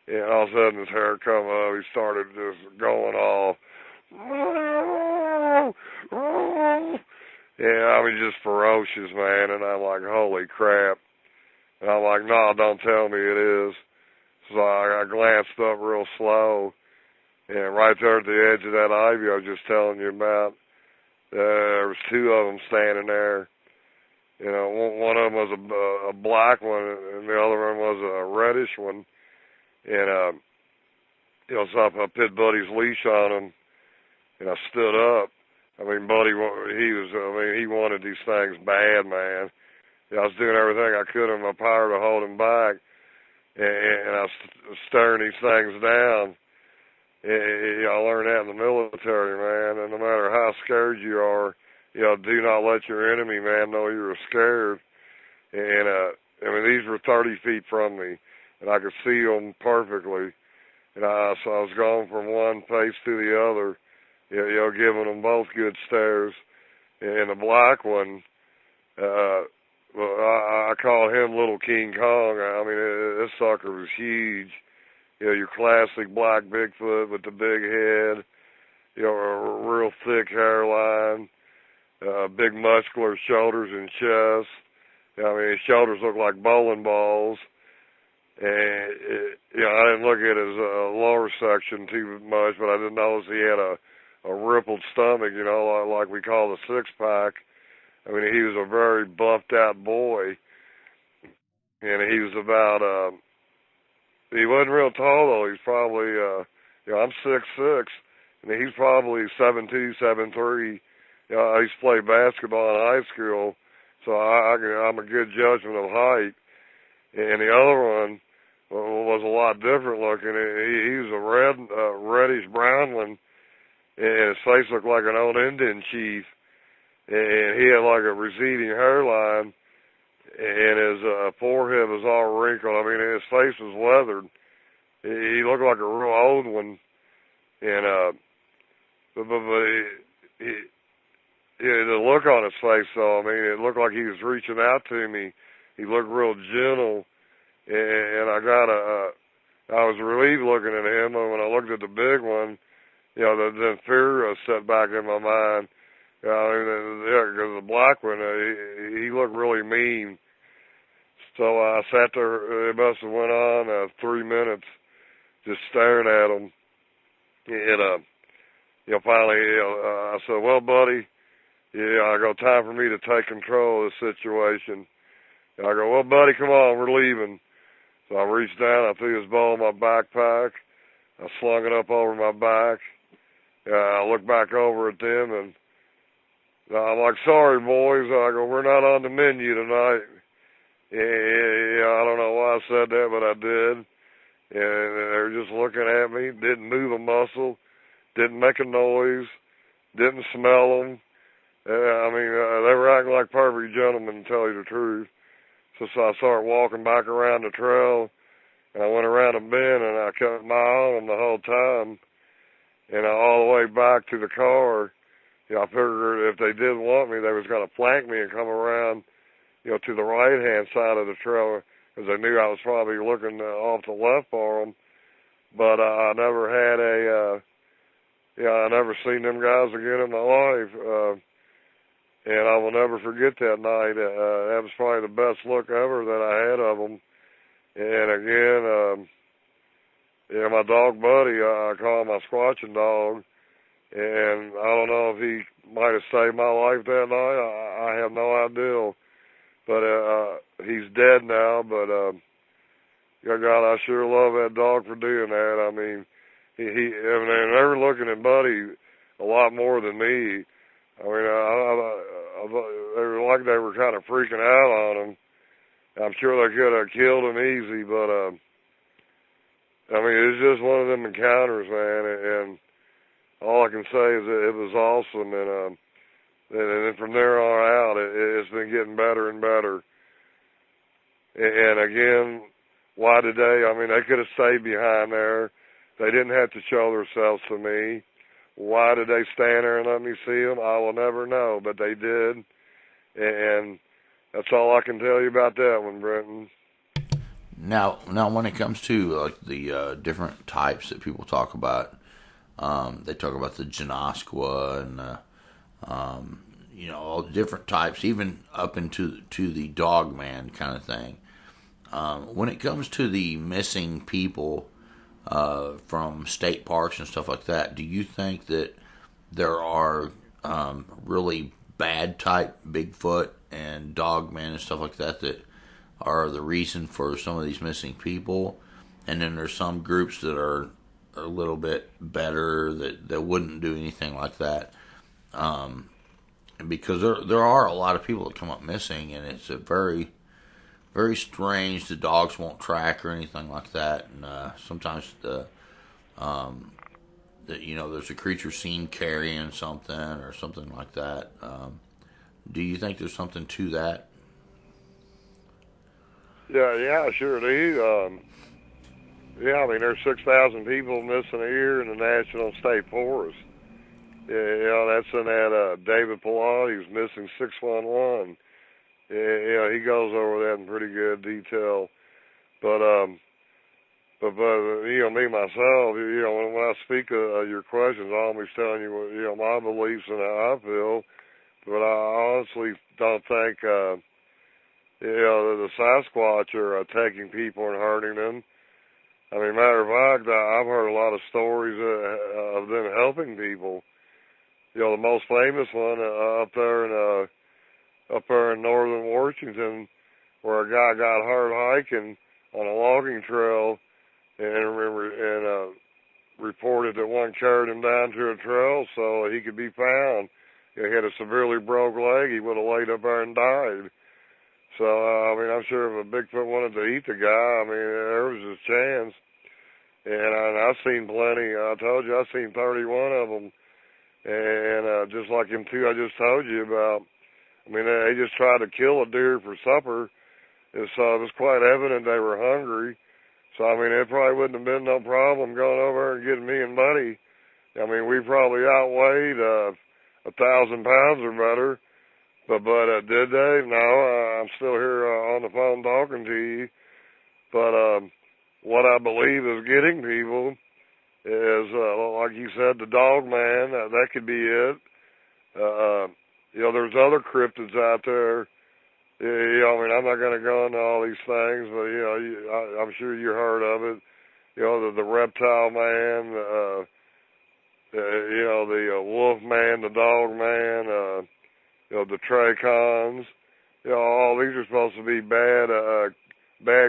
And all of a sudden his hair come up. He started just going off. Yeah, I mean, just ferocious, man. And I'm like, holy crap. And I'm like, no, don't tell me it is. So I glanced up real slow. And right there at the edge of that ivy I was just telling you about, there was two of them standing there. One of them was a black one, and the other one was a reddish one. And, so I put Buddy's leash on him, and I stood up. I mean, Buddy, he wanted these things bad, man. I was doing everything I could in my power to hold him back, and I was staring these things down. I learned that in the military, man, and no matter how scared you are, do not let your enemy, man, know you're scared. And, I mean, these were 30 feet from me, and I could see them perfectly. And so I was going from one face to the other, giving them both good stares. And the black one, I call him Little King Kong. I mean, this sucker was huge. Your classic black Bigfoot with the big head, a real thick hairline, big muscular shoulders and chest. I mean, his shoulders look like bowling balls. And, I didn't look at his lower section too much, but I did notice he had a rippled stomach, like we call the six-pack. I mean, he was a very buffed-out boy. And he was about, he wasn't real tall, though. He's probably, I'm 6'6", and he's probably 7'2", 7'3". I used to play basketball in high school, so I'm a good judgment of height. And the other one was a lot different looking. He was a reddish brown one, and his face looked like an old Indian chief. And he had like a receding hairline, and his forehead was all wrinkled. I mean, his face was weathered. He looked like a real old one, and the look on his face, though, I mean, it looked like he was reaching out to me. He looked real gentle, and I was relieved looking at him. And when I looked at the big one, the fear set back in my mind. Because the black one, he looked really mean. So I sat there. It must have went on 3 minutes, just staring at him. And finally, I said, "Well, buddy, I go, time for me to take control of the situation." And I go, "Well, buddy, come on, we're leaving." So I reached down, I threw his bow in my backpack, I slung it up over my back. I looked back over at them, and I'm like, "Sorry, boys." I go, "We're not on the menu tonight." I don't know why I said that, but I did. And they were just looking at me, didn't move a muscle, didn't make a noise, didn't smell them. I mean, they were acting like perfect gentlemen, to tell you the truth. So I started walking back around the trail, and I went around a bend, and I kept my eye on them the whole time. And all the way back to the car, I figured if they did want me, they was going to flank me and come around, to the right-hand side of the trail, because they knew I was probably looking off the left for them. But I never had I never seen them guys again in my life. And I will never forget that night. That was probably the best look ever that I had of them. And again, my dog Buddy, I call him my squatching dog. And I don't know if he might have saved my life that night. I have no idea. But he's dead now. But God, I sure love that dog for doing that. I mean, I mean, they were looking at Buddy a lot more than me. I mean, they were like they were kind of freaking out on him. I'm sure they could have killed him easy, but I mean, it's just one of them encounters, man. And all I can say is that it was awesome. And then from there on out, it's been getting better and better. And again, why today? I mean, they could have stayed behind there. They didn't have to show themselves to me. Why did they stand there and let me see them? I will never know, but they did. And that's all I can tell you about that one, Brenton. Now, when it comes to like the different types that people talk about, they talk about the Janoskwa and all the different types, even up into the dog man kind of thing. When it comes to the missing people from state parks and stuff like that, do you think that there are really bad type Bigfoot and dogman and stuff like that that are the reason for some of these missing people, and then there's some groups that are a little bit better that wouldn't do anything like that? Because there are a lot of people that come up missing, and it's a very, very strange. The dogs won't track or anything like that, and sometimes there's a creature seen carrying something or something like that. Do you think there's something to that? Yeah, sure do. I mean, there's 6,000 people missing a year in the National State Forest. That's in that David Pilati's missing 611. He goes over that in pretty good detail. But me myself, when I speak of your questions, I'm always telling you, my beliefs and how I feel. But I honestly don't think, the Sasquatch are taking people and hurting them. I mean, matter of fact, I've heard a lot of stories of them helping people. The most famous one up there in northern Washington, where a guy got hurt hiking on a logging trail, and reported that one carried him down to a trail so he could be found. He had a severely broke leg. He would have laid up there and died. So, I mean, I'm sure if a Bigfoot wanted to eat the guy, I mean, there was his chance. And I've seen plenty. I told you, I've seen 31 of them. And just like them two I just told you about, I mean, they just tried to kill a deer for supper. And so it was quite evident they were hungry. So, I mean, it probably wouldn't have been no problem going over and getting me and Buddy. I mean, we probably outweighed 1,000 pounds or better. But did they? No, I'm still here on the phone talking to you. But what I believe is getting people is, like you said, the dog man. That could be it. There's other cryptids out there. I mean, I'm not going to go into all these things, but I'm sure you heard of it. The reptile man, the wolf man, the dog man, the trachons. All these are supposed to be bad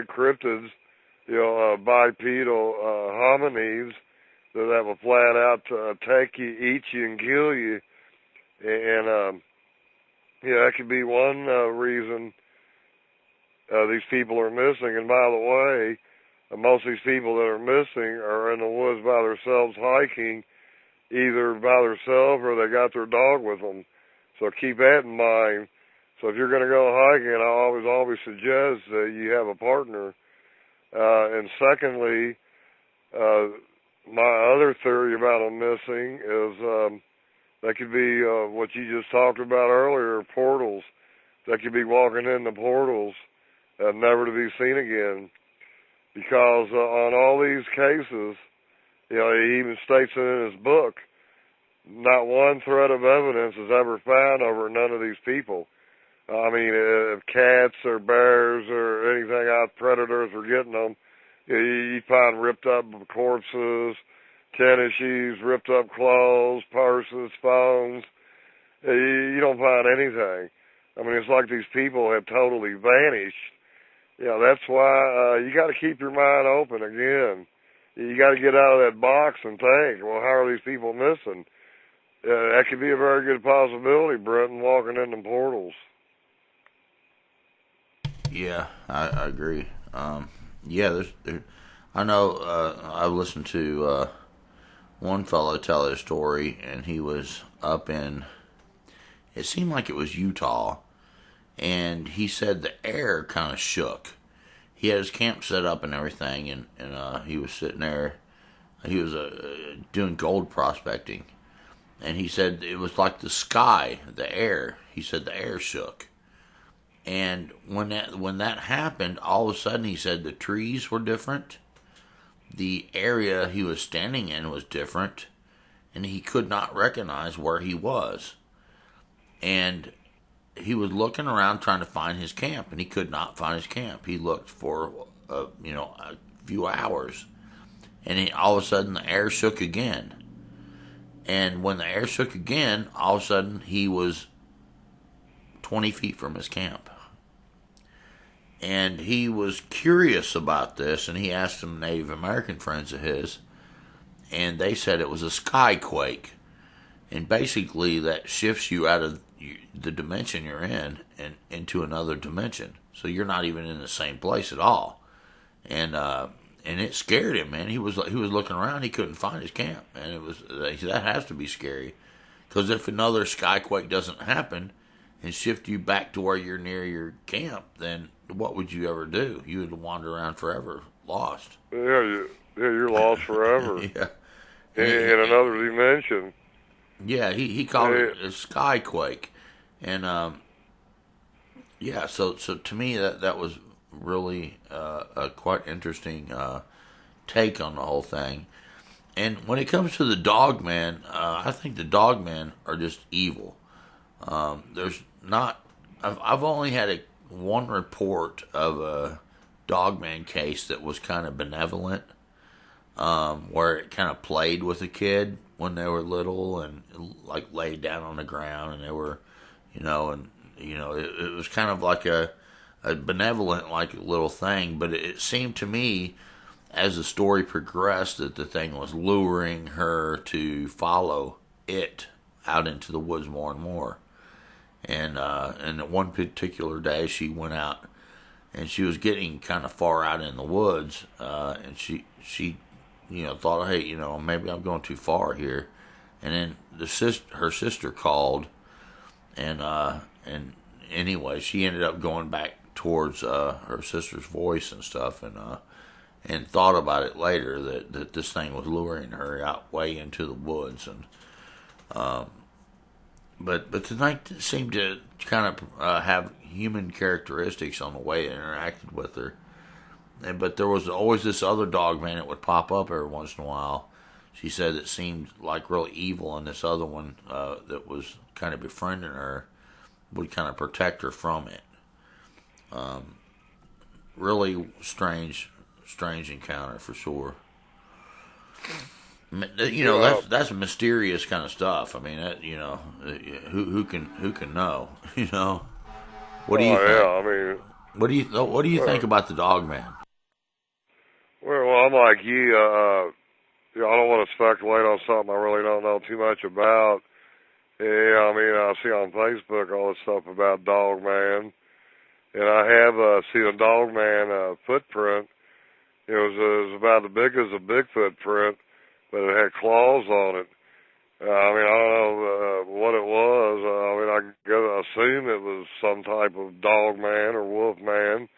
cryptids. Bipedal hominids that will flat out take you, eat you, and kill you. And that could be one reason these people are missing. And by the way, most of these people that are missing are in the woods by themselves hiking, either by themselves or they got their dog with them. So keep that in mind. So if you're going to go hiking, I always suggest that you have a partner. And secondly, my other theory about them missing is they could be what you just talked about earlier, portals. They could be walking in the portals, never to be seen again. Because on all these cases, he even states it in his book, not one thread of evidence is ever found over none of these people. I mean, if cats or bears or anything out, predators were getting them, you find ripped up corpses, tennis shoes, ripped up clothes, purses, phones. You don't find anything. I mean, it's like these people have totally vanished. That's why you got to keep your mind open again. You got to get out of that box and think, well, how are these people missing? That could be a very good possibility, Brenton, walking in the portals. Yeah, I agree. Yeah, I know. I've listened to one fellow tell his story, and he was up in. It seemed like it was Utah, and he said the air kind of shook. He had his camp set up and everything, and he was sitting there. He was doing gold prospecting, and he said it was like the sky, the air. He said the air shook. And when that happened, all of a sudden he said the trees were different. The area he was standing in was different, and he could not recognize where he was. And he was looking around trying to find his camp, and he could not find his camp. He looked for a few hours, and all of a sudden the air shook again. And when the air shook again, all of a sudden he was 20 feet from his camp. And he was curious about this, and he asked some Native American friends of his, and they said it was a skyquake. And basically that shifts you out of the dimension you're in and into another dimension. So you're not even in the same place at all. And it scared him, man. He was looking around, he couldn't find his camp. And that has to be scary. Because if another skyquake doesn't happen and shift you back to where you're near your camp, then what would you ever do? You would wander around forever, lost. Yeah, you're lost forever. Yeah. In another dimension. Yeah, he called it a skyquake. And, so to me that was really a quite interesting take on the whole thing. And when it comes to the dogman, I think the dogmen are just evil. There's not. I've only had one report of a dogman case that was kind of benevolent, where it kind of played with a kid when they were little and like laid down on the ground, and they were, it was kind of like a benevolent like little thing. But it seemed to me, as the story progressed, that the thing was luring her to follow it out into the woods more and more. And one particular day, she went out, and she was getting kind of far out in the woods, and she thought, hey, maybe I'm going too far here. And then her sister called, and anyway, she ended up going back towards her sister's voice and stuff, and thought about it later that this thing was luring her out way into the woods. And but tonight seemed to kind of have human characteristics on the way it interacted with her. But there was always this other dog man that would pop up every once in a while. She said it seemed like really evil, and this other one that was kind of befriending her would kind of protect her from it. Really strange encounter for sure. That's mysterious kind of stuff. I mean, who can know? What do you think? Yeah, I mean, what do you think about the dog man? Well, I'm like you. I don't want to speculate on something I really don't know too much about. Yeah, I mean, I see on Facebook all this stuff about dog man, and I have seen a dog man footprint. It was about as big as a Bigfoot print, but it had claws on it. I mean, I don't know what it was. I assume it was some type of dog man or wolf man.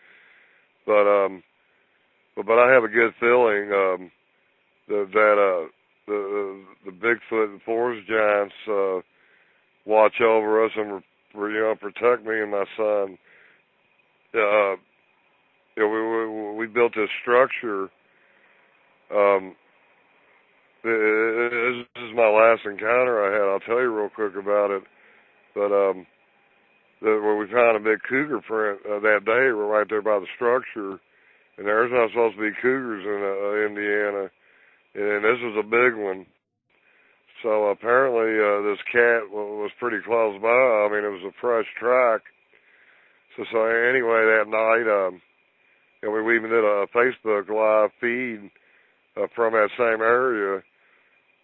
But I have a good feeling that the Bigfoot and forest giants watch over us and protect me and my son. We built this structure. this is my last encounter I had. I'll tell you real quick about it. But where we found a big cougar print that day, we're right there by the structure, and there's not supposed to be cougars in Indiana, and this was a big one. So apparently this cat was pretty close by. I mean, it was a fresh track. So anyway, that night, we even did a Facebook live feed from that same area.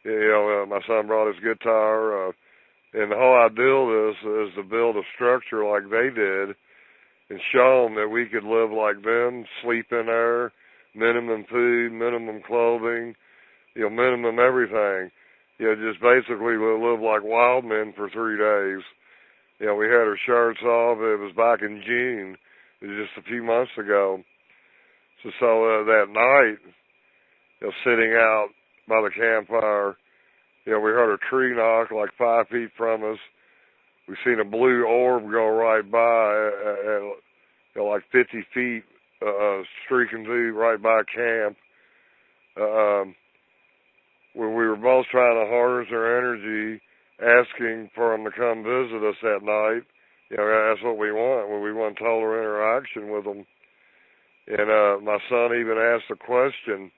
My son brought his guitar, and the whole idea of this is to build a structure like they did and show them that we could live like them, sleep in there, minimum food, minimum clothing, minimum everything. Just basically live like wild men for 3 days. We had our shirts off. It was back in June. It was just a few months ago. So that night, sitting out by the campfire, we heard a tree knock like 5 feet from us. We seen a blue orb go right by at like 50 feet, streaking through right by camp. When we were both trying to harness our energy, asking for them to come visit us that night. That's what we want. We want total interaction with them. And my son even asked a question,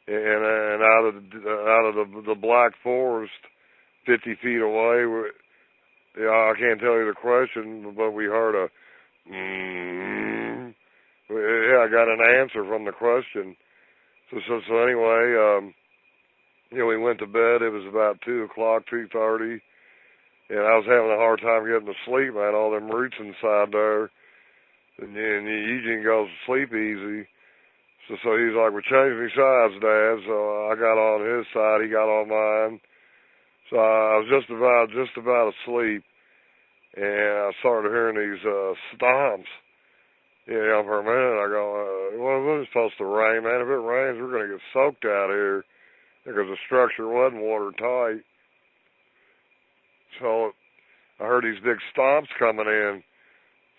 and out of the black forest, 50 feet away, I can't tell you the question, but we heard a I got an answer from the question. So anyway, we went to bed. It was about 2 o'clock, 2:30, and I was having a hard time getting to sleep, man. All them roots inside there, and Eugene goes to sleep easy. So he's like, "We're changing sides, Dad." So I got on his side, he got on mine. So I was just about asleep, and I started hearing these stomps. For a minute, I go, "Well, it's supposed to rain, man. If it rains, we're gonna get soaked out here." Because the structure wasn't watertight. So I heard these big stomps coming in.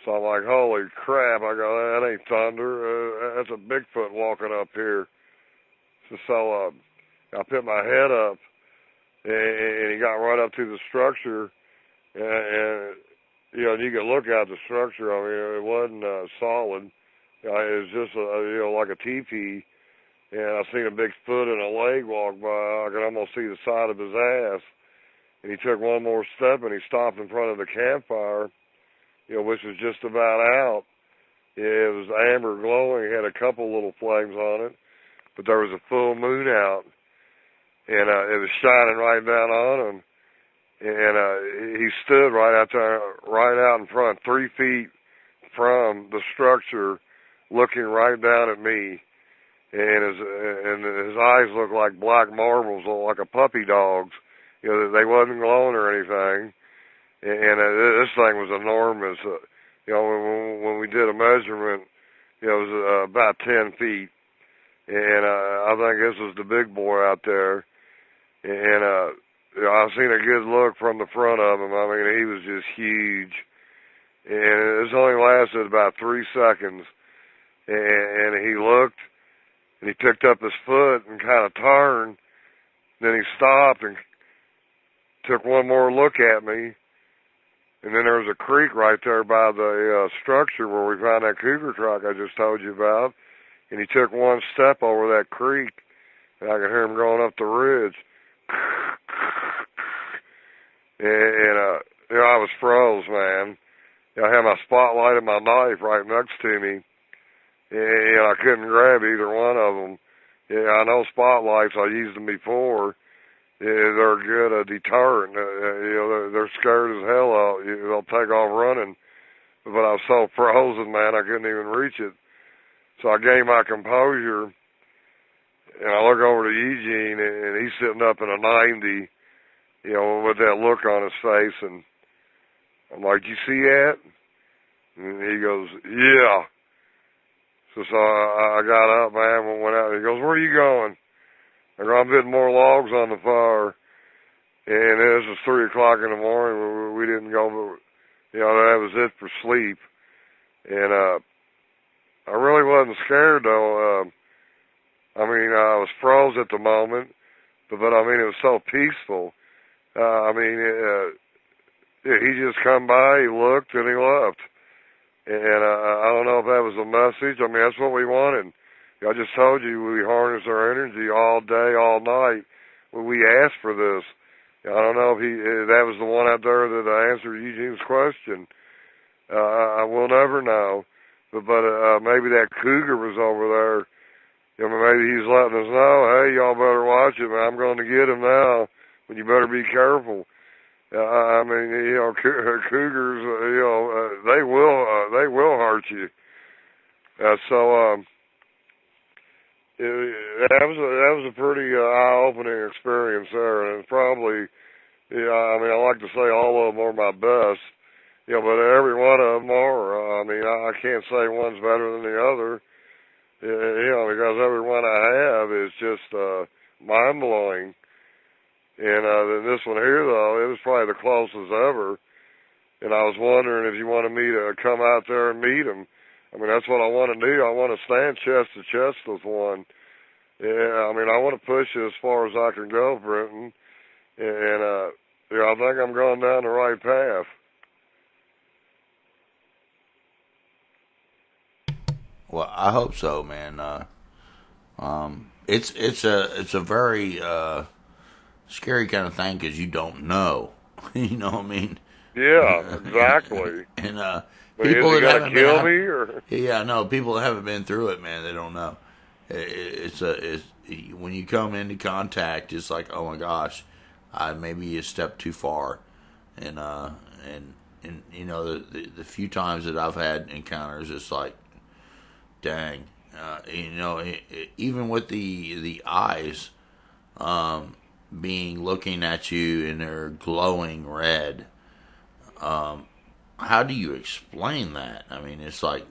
So I'm like, holy crap. I go, that ain't thunder. That's a Bigfoot walking up here. So I put my head up, and he got right up to the structure. And you could look at the structure. I mean, it wasn't solid. It was just, like a teepee. And I seen a big foot and a leg walk by. I could almost see the side of his ass. And he took one more step, and he stopped in front of the campfire, which was just about out. It was amber glowing. It had a couple little flames on it. But there was a full moon out. And it was shining right down on him. And he stood right out in front, 3 feet from the structure, looking right down at me. And his eyes looked like black marbles, like a puppy dog's. They wasn't glowing or anything. And this thing was enormous. When we did a measurement, it was about 10 feet. And I think this was the big boy out there. And I seen a good look from the front of him. I mean, he was just huge. And this only lasted about 3 seconds. And he looked. And he picked up his foot and kind of turned. Then he stopped and took one more look at me. And then there was a creek right there by the structure where we found that cougar track I just told you about. And he took one step over that creek, and I could hear him going up the ridge. And I was froze, man. I had my spotlight and my knife right next to me. And I couldn't grab either one of them. I know spotlights. I used them before. They're a good deterrent. They're scared as hell out. They'll take off running. But I was so frozen, man, I couldn't even reach it. So I gained my composure, and I look over to Eugene, and he's sitting up in a 90, with that look on his face. And I'm like, "You see that?" And he goes, "Yeah." So I got up, man, and went out. He goes, "Where are you going?" I go, "I'm putting more logs on the fire." And this was 3 o'clock in the morning. We didn't go, but, that was it for sleep. And I really wasn't scared, though. I was froze at the moment. but I mean, it was so peaceful. I mean, he just come by, he looked, and he left. And I don't know if that was a message. I mean, that's what we wanted. I just told you we harness our energy all day, all night. We asked for this. I don't know if that was the one out there that answered Eugene's question. I will never know. But maybe that cougar was over there. You know, maybe he's letting us know, hey, y'all better watch it, man. I'm going to get him now. But you better be careful. I mean, you know, cougars, you know, they will hurt you. So that was a pretty eye-opening experience there, and it's probably, I mean, I like to say all of them are my best, you know, but every one of them are. I mean, I can't say one's better than the other, you know, because every one I have is just mind-blowing. And then this one here, though, it was probably the closest ever. And I was wondering if you wanted me to come out there and meet him. I mean, that's what I want to do. I want to stand chest to chest with one. Yeah, I mean, I want to push it as far as I can go, Brenton. And yeah, I think I'm going down the right path. Well, I hope so, man. It's a very scary kind of thing because you don't know. You know what I mean? Yeah, exactly. And people that haven't kill me, or yeah, no, people that haven't been through it, man, they don't know. It's when you come into contact, it's like, oh my gosh, I maybe a step too far, and you know the few times that I've had encounters, it's like, dang, you know, even with the eyes, being looking at you and they're glowing red. How do you explain that? I mean, it's like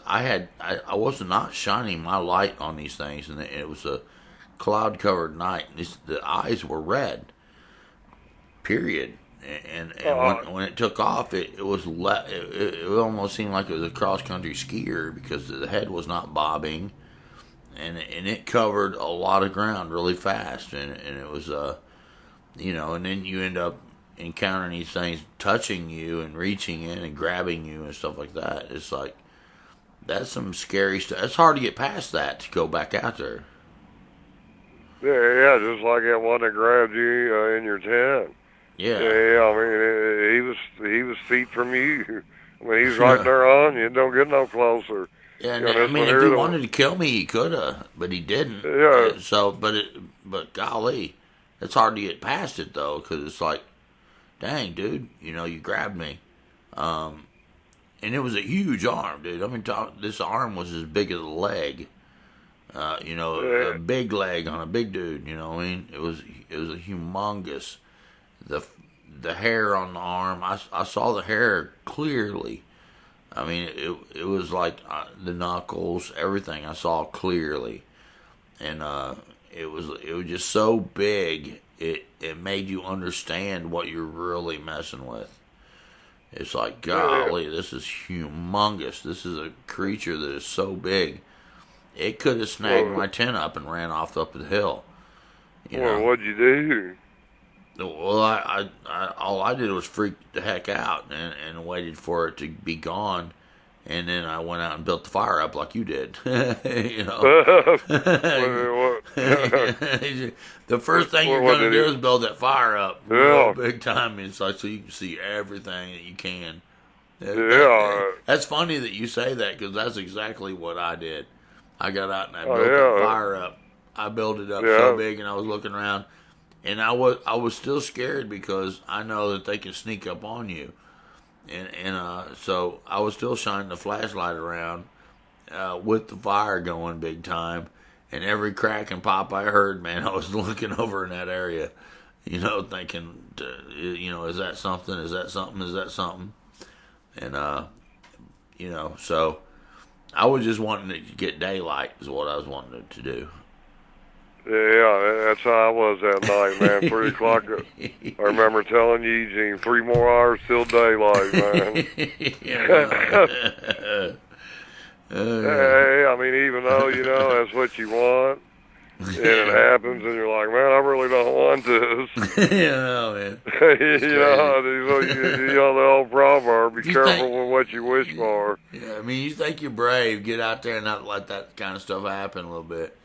I was not shining my light on these things, and it was a cloud-covered night. And the eyes were red. Period. And when it took off, it almost seemed like it was a cross-country skier because the head was not bobbing, and it covered a lot of ground really fast, and it was you know, and then you end up encountering these things touching you and reaching in and grabbing you and stuff like that. It's like, that's some scary stuff. It's hard to get past that to go back out there. Yeah, just like that one that grabbed you in your tent. Yeah. Yeah, I mean, he was feet from you. I mean, he's right there on you. Don't get no closer. Yeah, you know, I mean, if he wanted to kill me, he could have, but he didn't. Yeah. So, but golly, it's hard to get past it though, because it's like, dang, dude, you know, you grabbed me. And it was a huge arm, dude. I mean, this arm was as big as a leg. You know, yeah. A big leg on a big dude, you know what I mean? It was a humongous. The hair on the arm, I saw the hair clearly. I mean, it was like the knuckles, everything I saw clearly. And it was just so big, it made you understand what you're really messing with. It's like, golly, this is humongous. This is a creature that is so big. It could have snagged my tent up and ran off up the hill. You know? What'd you do? Well, I all I did was freak the heck out and waited for it to be gone. And then I went out and built the fire up like you did. You know. The first thing you're going to do is build that fire up. Yeah. Big time. It's like so you can see everything that you can. Yeah. That's funny that you say that because that's exactly what I did. I got out and I built the fire up. I built it up so big and I was looking around. And I was still scared because I know that they can sneak up on you. And so I was still shining the flashlight around with the fire going big time. And every crack and pop I heard, man, I was looking over in that area, you know, thinking, you know, is that something? Is that something? Is that something? And, you know, so I was just wanting to get daylight is what I was wanting to do. Yeah, that's how I was that night, man. 3 o'clock. I remember telling Eugene, 3 more hours till daylight, man. Hey, I mean, even though, you know, that's what you want, and it happens, and you're like, man, I really don't want this. You know, man. You know the old proverb: be careful with what you wish for. Yeah, I mean, you think you're brave, get out there and not let that kind of stuff happen a little bit,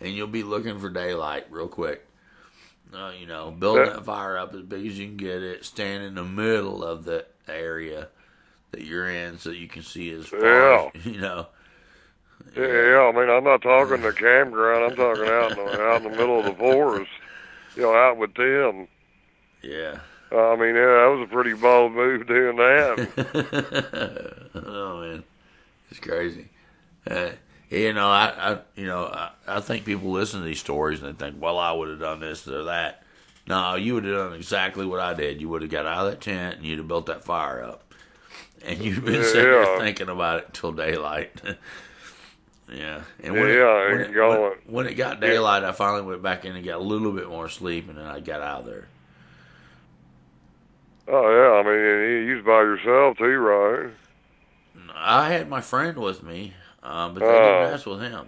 and you'll be looking for daylight real quick. Build that fire up as big as you can get it. Stand in the middle of the area that you're in so you can see as far as, Yeah, I mean, I'm not talking the campground. I'm talking out in the middle of the forest. Out with them. Yeah. I mean, that was a pretty bold move doing that. Oh man, it's crazy. I think people listen to these stories and they think, well, I would have done this or that. No, you would have done exactly what I did. You would have got out of that tent and you'd have built that fire up, and you've been sitting there thinking about it until daylight. Yeah, and when it got daylight, I finally went back in and got a little bit more sleep, and then I got out of there. Oh yeah, I mean, you was by yourself too, right? I had my friend with me, but they didn't mess with him.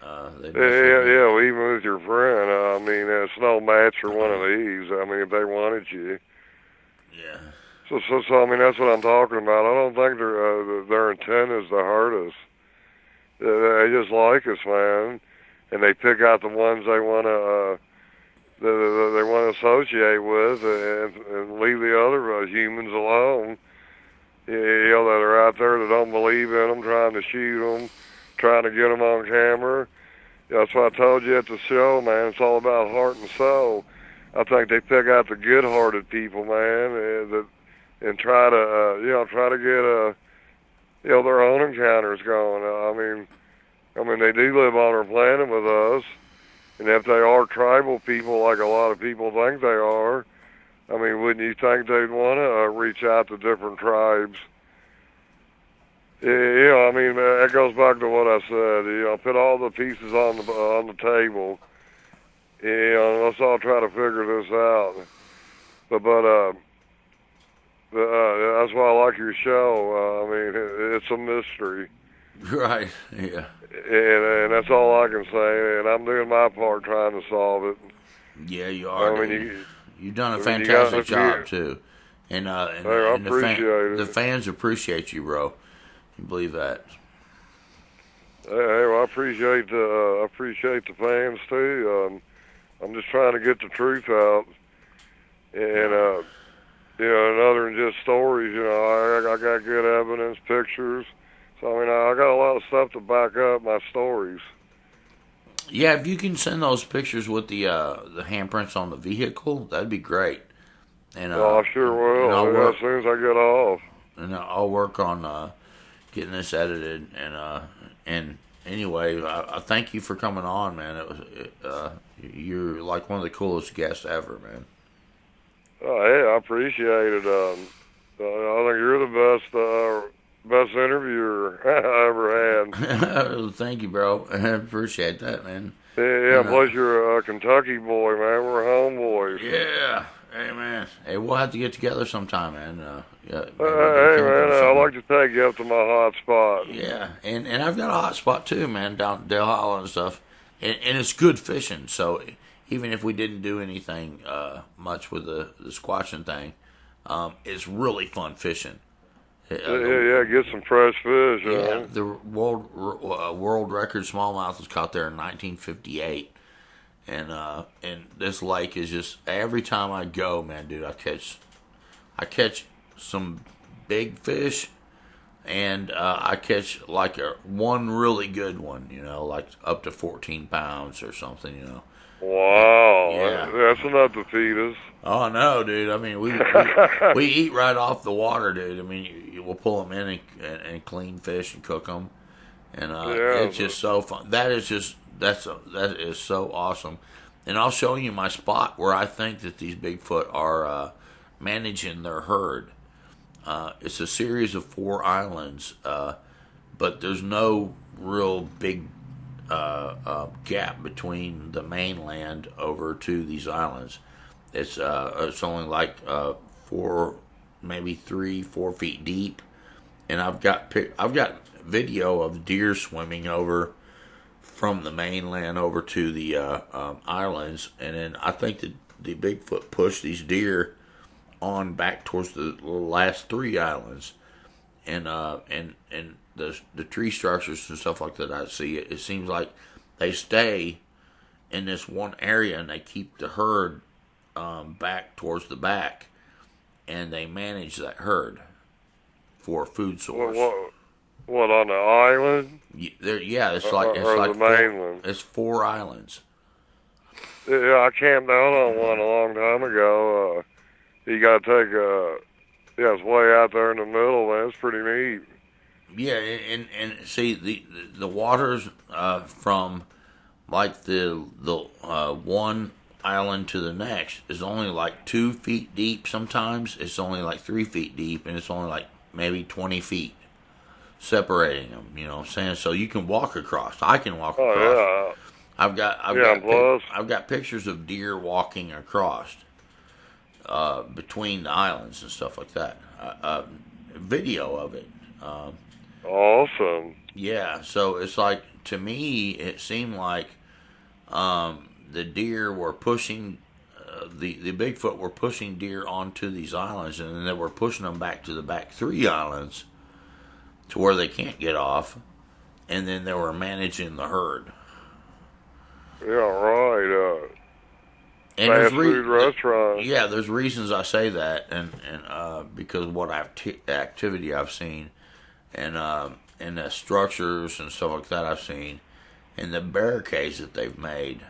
Well, even with your friend, I mean, it's no match for one of these. I mean, if they wanted you. Yeah. So I mean, that's what I'm talking about. I don't think their intent is to hurt us. They just like us, man, and they pick out the ones they want to they want to associate with, and leave the other humans alone. That are out there that don't believe in them, trying to shoot them, trying to get them on camera. That's what I told you at the show, man. It's all about heart and soul. I think they pick out the good-hearted people, man, and try to get their own encounters going. I mean, they do live on our planet with us, and if they are tribal people, like a lot of people think they are, I mean, wouldn't you think they'd want to reach out to different tribes? I mean, that goes back to what I said. Put all the pieces on the table. Let's all try to figure this out. But that's why I like your show. I mean, it's a mystery. Right. Yeah. And that's all I can say. And I'm doing my part trying to solve it. Yeah, you are. I mean, you've done a fantastic job too, and I appreciate it. The fans appreciate you, bro. You believe that? Hey, well, I appreciate the fans too. I'm just trying to get the truth out, and other than just stories, I got good evidence, pictures. So I mean, I got a lot of stuff to back up my stories. Yeah, if you can send those pictures with the handprints on the vehicle, that'd be great. And I sure will. As soon as I get off. And I'll work on getting this edited. And anyway, I thank you for coming on, man. You're like one of the coolest guests ever, man. Oh, hey, I appreciate it. I think you're the best interviewer I ever had. Thank you, bro. I appreciate that, man. Yeah, plus you're a Kentucky boy, man. We're homeboys. Yeah. Hey, man. Hey, we'll have to get together sometime, man. Hey, man, I'd like to take you up to my hot spot. Yeah, and I've got a hot spot, too, man, down Dale Hollow and stuff. And it's good fishing, so even if we didn't do anything much with the Squatchman thing, it's really fun fishing. Get some fresh fish. Yeah, the world record smallmouth was caught there in 1958, and this lake is just every time I go, man, dude, I catch some big fish, and I catch like one really good one, like up to 14 pounds or something, Wow, yeah. That's enough to feed us. Oh no, dude! I mean, we eat right off the water, dude. I mean, we'll pull them in and clean fish and cook them, and it's just so fun. That is so awesome. And I'll show you my spot where I think that these Bigfoot are managing their herd. It's a series of 4 islands, but there's no real big gap between the mainland over to these islands. It's only like 4, maybe 3-4 feet deep, and I've got video of deer swimming over from the mainland over to the islands, and then I think that the Bigfoot pushed these deer on back towards the last three islands, and the tree structures and stuff like that. I see it. It seems like they stay in this one area and they keep the herd back towards the back, and they manage that herd for a food source. What on the island? Yeah, it's or like the mainland? It's 4 islands. Yeah, I camped out on one a long time ago. You got to take it's way out there in the middle, man. It's pretty neat. Yeah, and see the waters from like the one island to the next is only like 2 feet deep. Sometimes it's only like 3 feet deep, and it's only like maybe 20 feet separating them. You know what I'm saying? So you can walk across. I can walk across. Oh yeah. I've got pictures of deer walking across between the islands and stuff like that. Video of it. Awesome. Yeah, so it's like, to me, it seemed like the deer were pushing, the Bigfoot were pushing deer onto these islands, and then they were pushing them back to the back 3 islands to where they can't get off, and then they were managing the herd. Yeah, right. And fast food restaurants. Yeah, there's reasons I say that, and because of what activity I've seen, and the structures and stuff like that I've seen, and the barricades that they've made.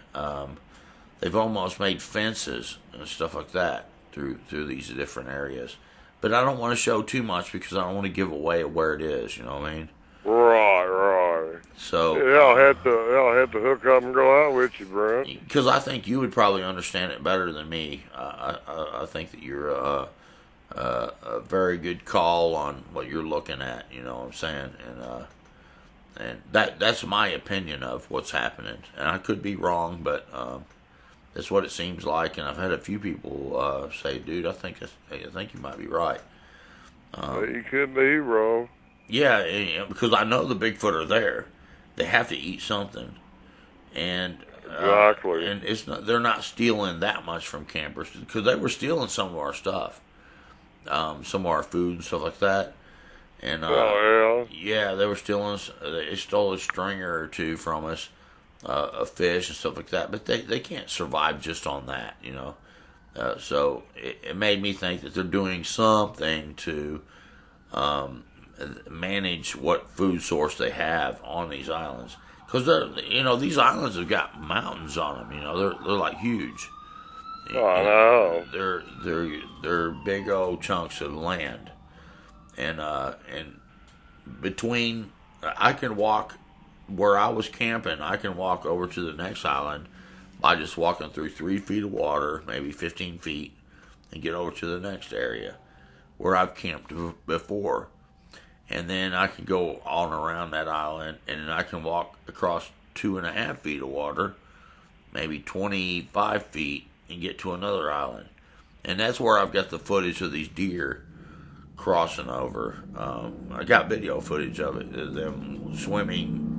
They've almost made fences and stuff like that through these different areas. But I don't want to show too much because I don't want to give away where it is. You know what I mean? Right. So I'll have to hook up and go out with you, Brent. Because I think you would probably understand it better than me. I think that you're a very good call on what you're looking at. You know what I'm saying? And that's my opinion of what's happening. And I could be wrong, but that's what it seems like. And I've had a few people say, "Dude, I think you might be right." You could be, bro. Yeah, because I know the Bigfoot are there. They have to eat something, and exactly. And they're not stealing that much from campers, because they were stealing some of our stuff, some of our food and stuff like that. And yeah, they were stealing. They stole a stringer or two from us, a fish and stuff like that. But they can't survive just on that, you know. So it made me think that they're doing something to manage what food source they have on these islands, because these islands have got mountains on them. You know, they're like huge. Oh, I know. They're big old chunks of land, and between, I can walk where I was camping. I can walk over to the next island by just walking through 3 feet of water, maybe 15 feet, and get over to the next area where I've camped before. And then I can go on around that island, and then I can walk across 2.5 feet of water, maybe 25 feet, and get to another island. And that's where I've got the footage of these deer crossing over. I got video footage of it, them swimming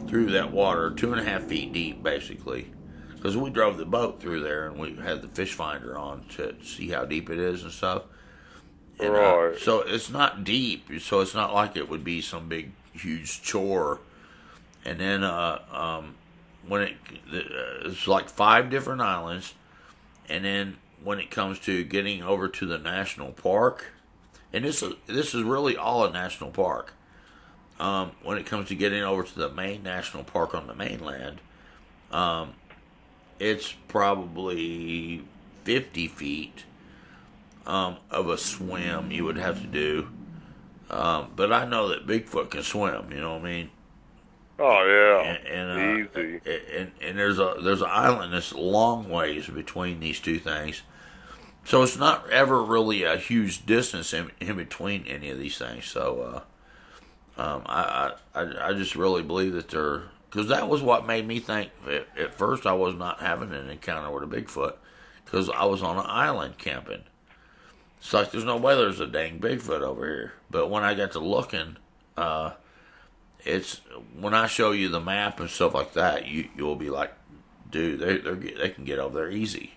through that water, 2.5 feet deep, basically. Because we drove the boat through there, and we had the fish finder on to see how deep it is and stuff. And, right. So it's not deep, so it's not like it would be some big, huge chore. And then it's like 5 different islands, and then when it comes to getting over to the national park, and this is really all a national park. When it comes to getting over to the main national park on the mainland, it's probably 50 feet of a swim you would have to do. But I know that Bigfoot can swim, you know what I mean? Oh yeah, and easy. And there's an island that's a long ways between these two things, so it's not ever really a huge distance in between any of these things. So I just really believe that they're, because that was what made me think at first I was not having an encounter with a Bigfoot, because I was on an island camping. It's like there's no way there's a dang Bigfoot over here. But when I got to looking, it's when I show you the map and stuff like that, you'll be like, dude, they can get over there easy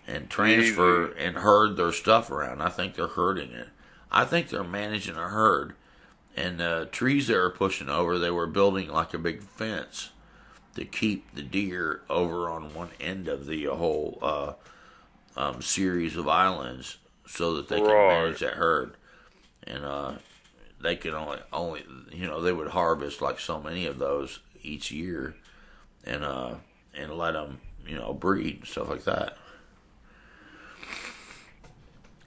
and transfer and herd their stuff around. I think they're herding it. I think they're managing a herd. And the trees they were pushing over, they were building like a big fence to keep the deer over on one end of the whole series of islands, so that they can manage that herd. And they can only they would harvest like so many of those each year, and let them breed and stuff like that.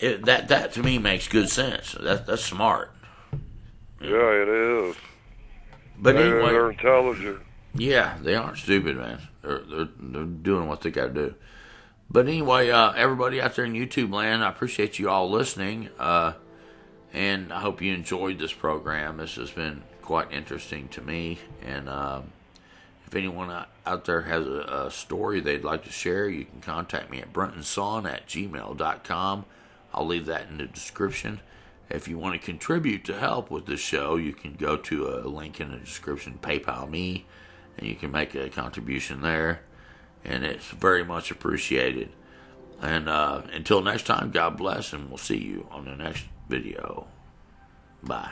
That to me makes good sense. That's smart. Yeah, it is. But anyway, they're intelligent. Yeah, they aren't stupid, man. They're doing what they got to do. But anyway, everybody out there in YouTube land, I appreciate you all listening, and I hope you enjoyed this program. This has been quite interesting to me, and if anyone out there has a story they'd like to share, you can contact me at brentonsawin@gmail.com. I'll leave that in the description. If you want to contribute to help with this show, you can go to a link in the description, PayPal me, and you can make a contribution there, and it's very much appreciated. And until next time, God bless, and we'll see you on the next video. Bye.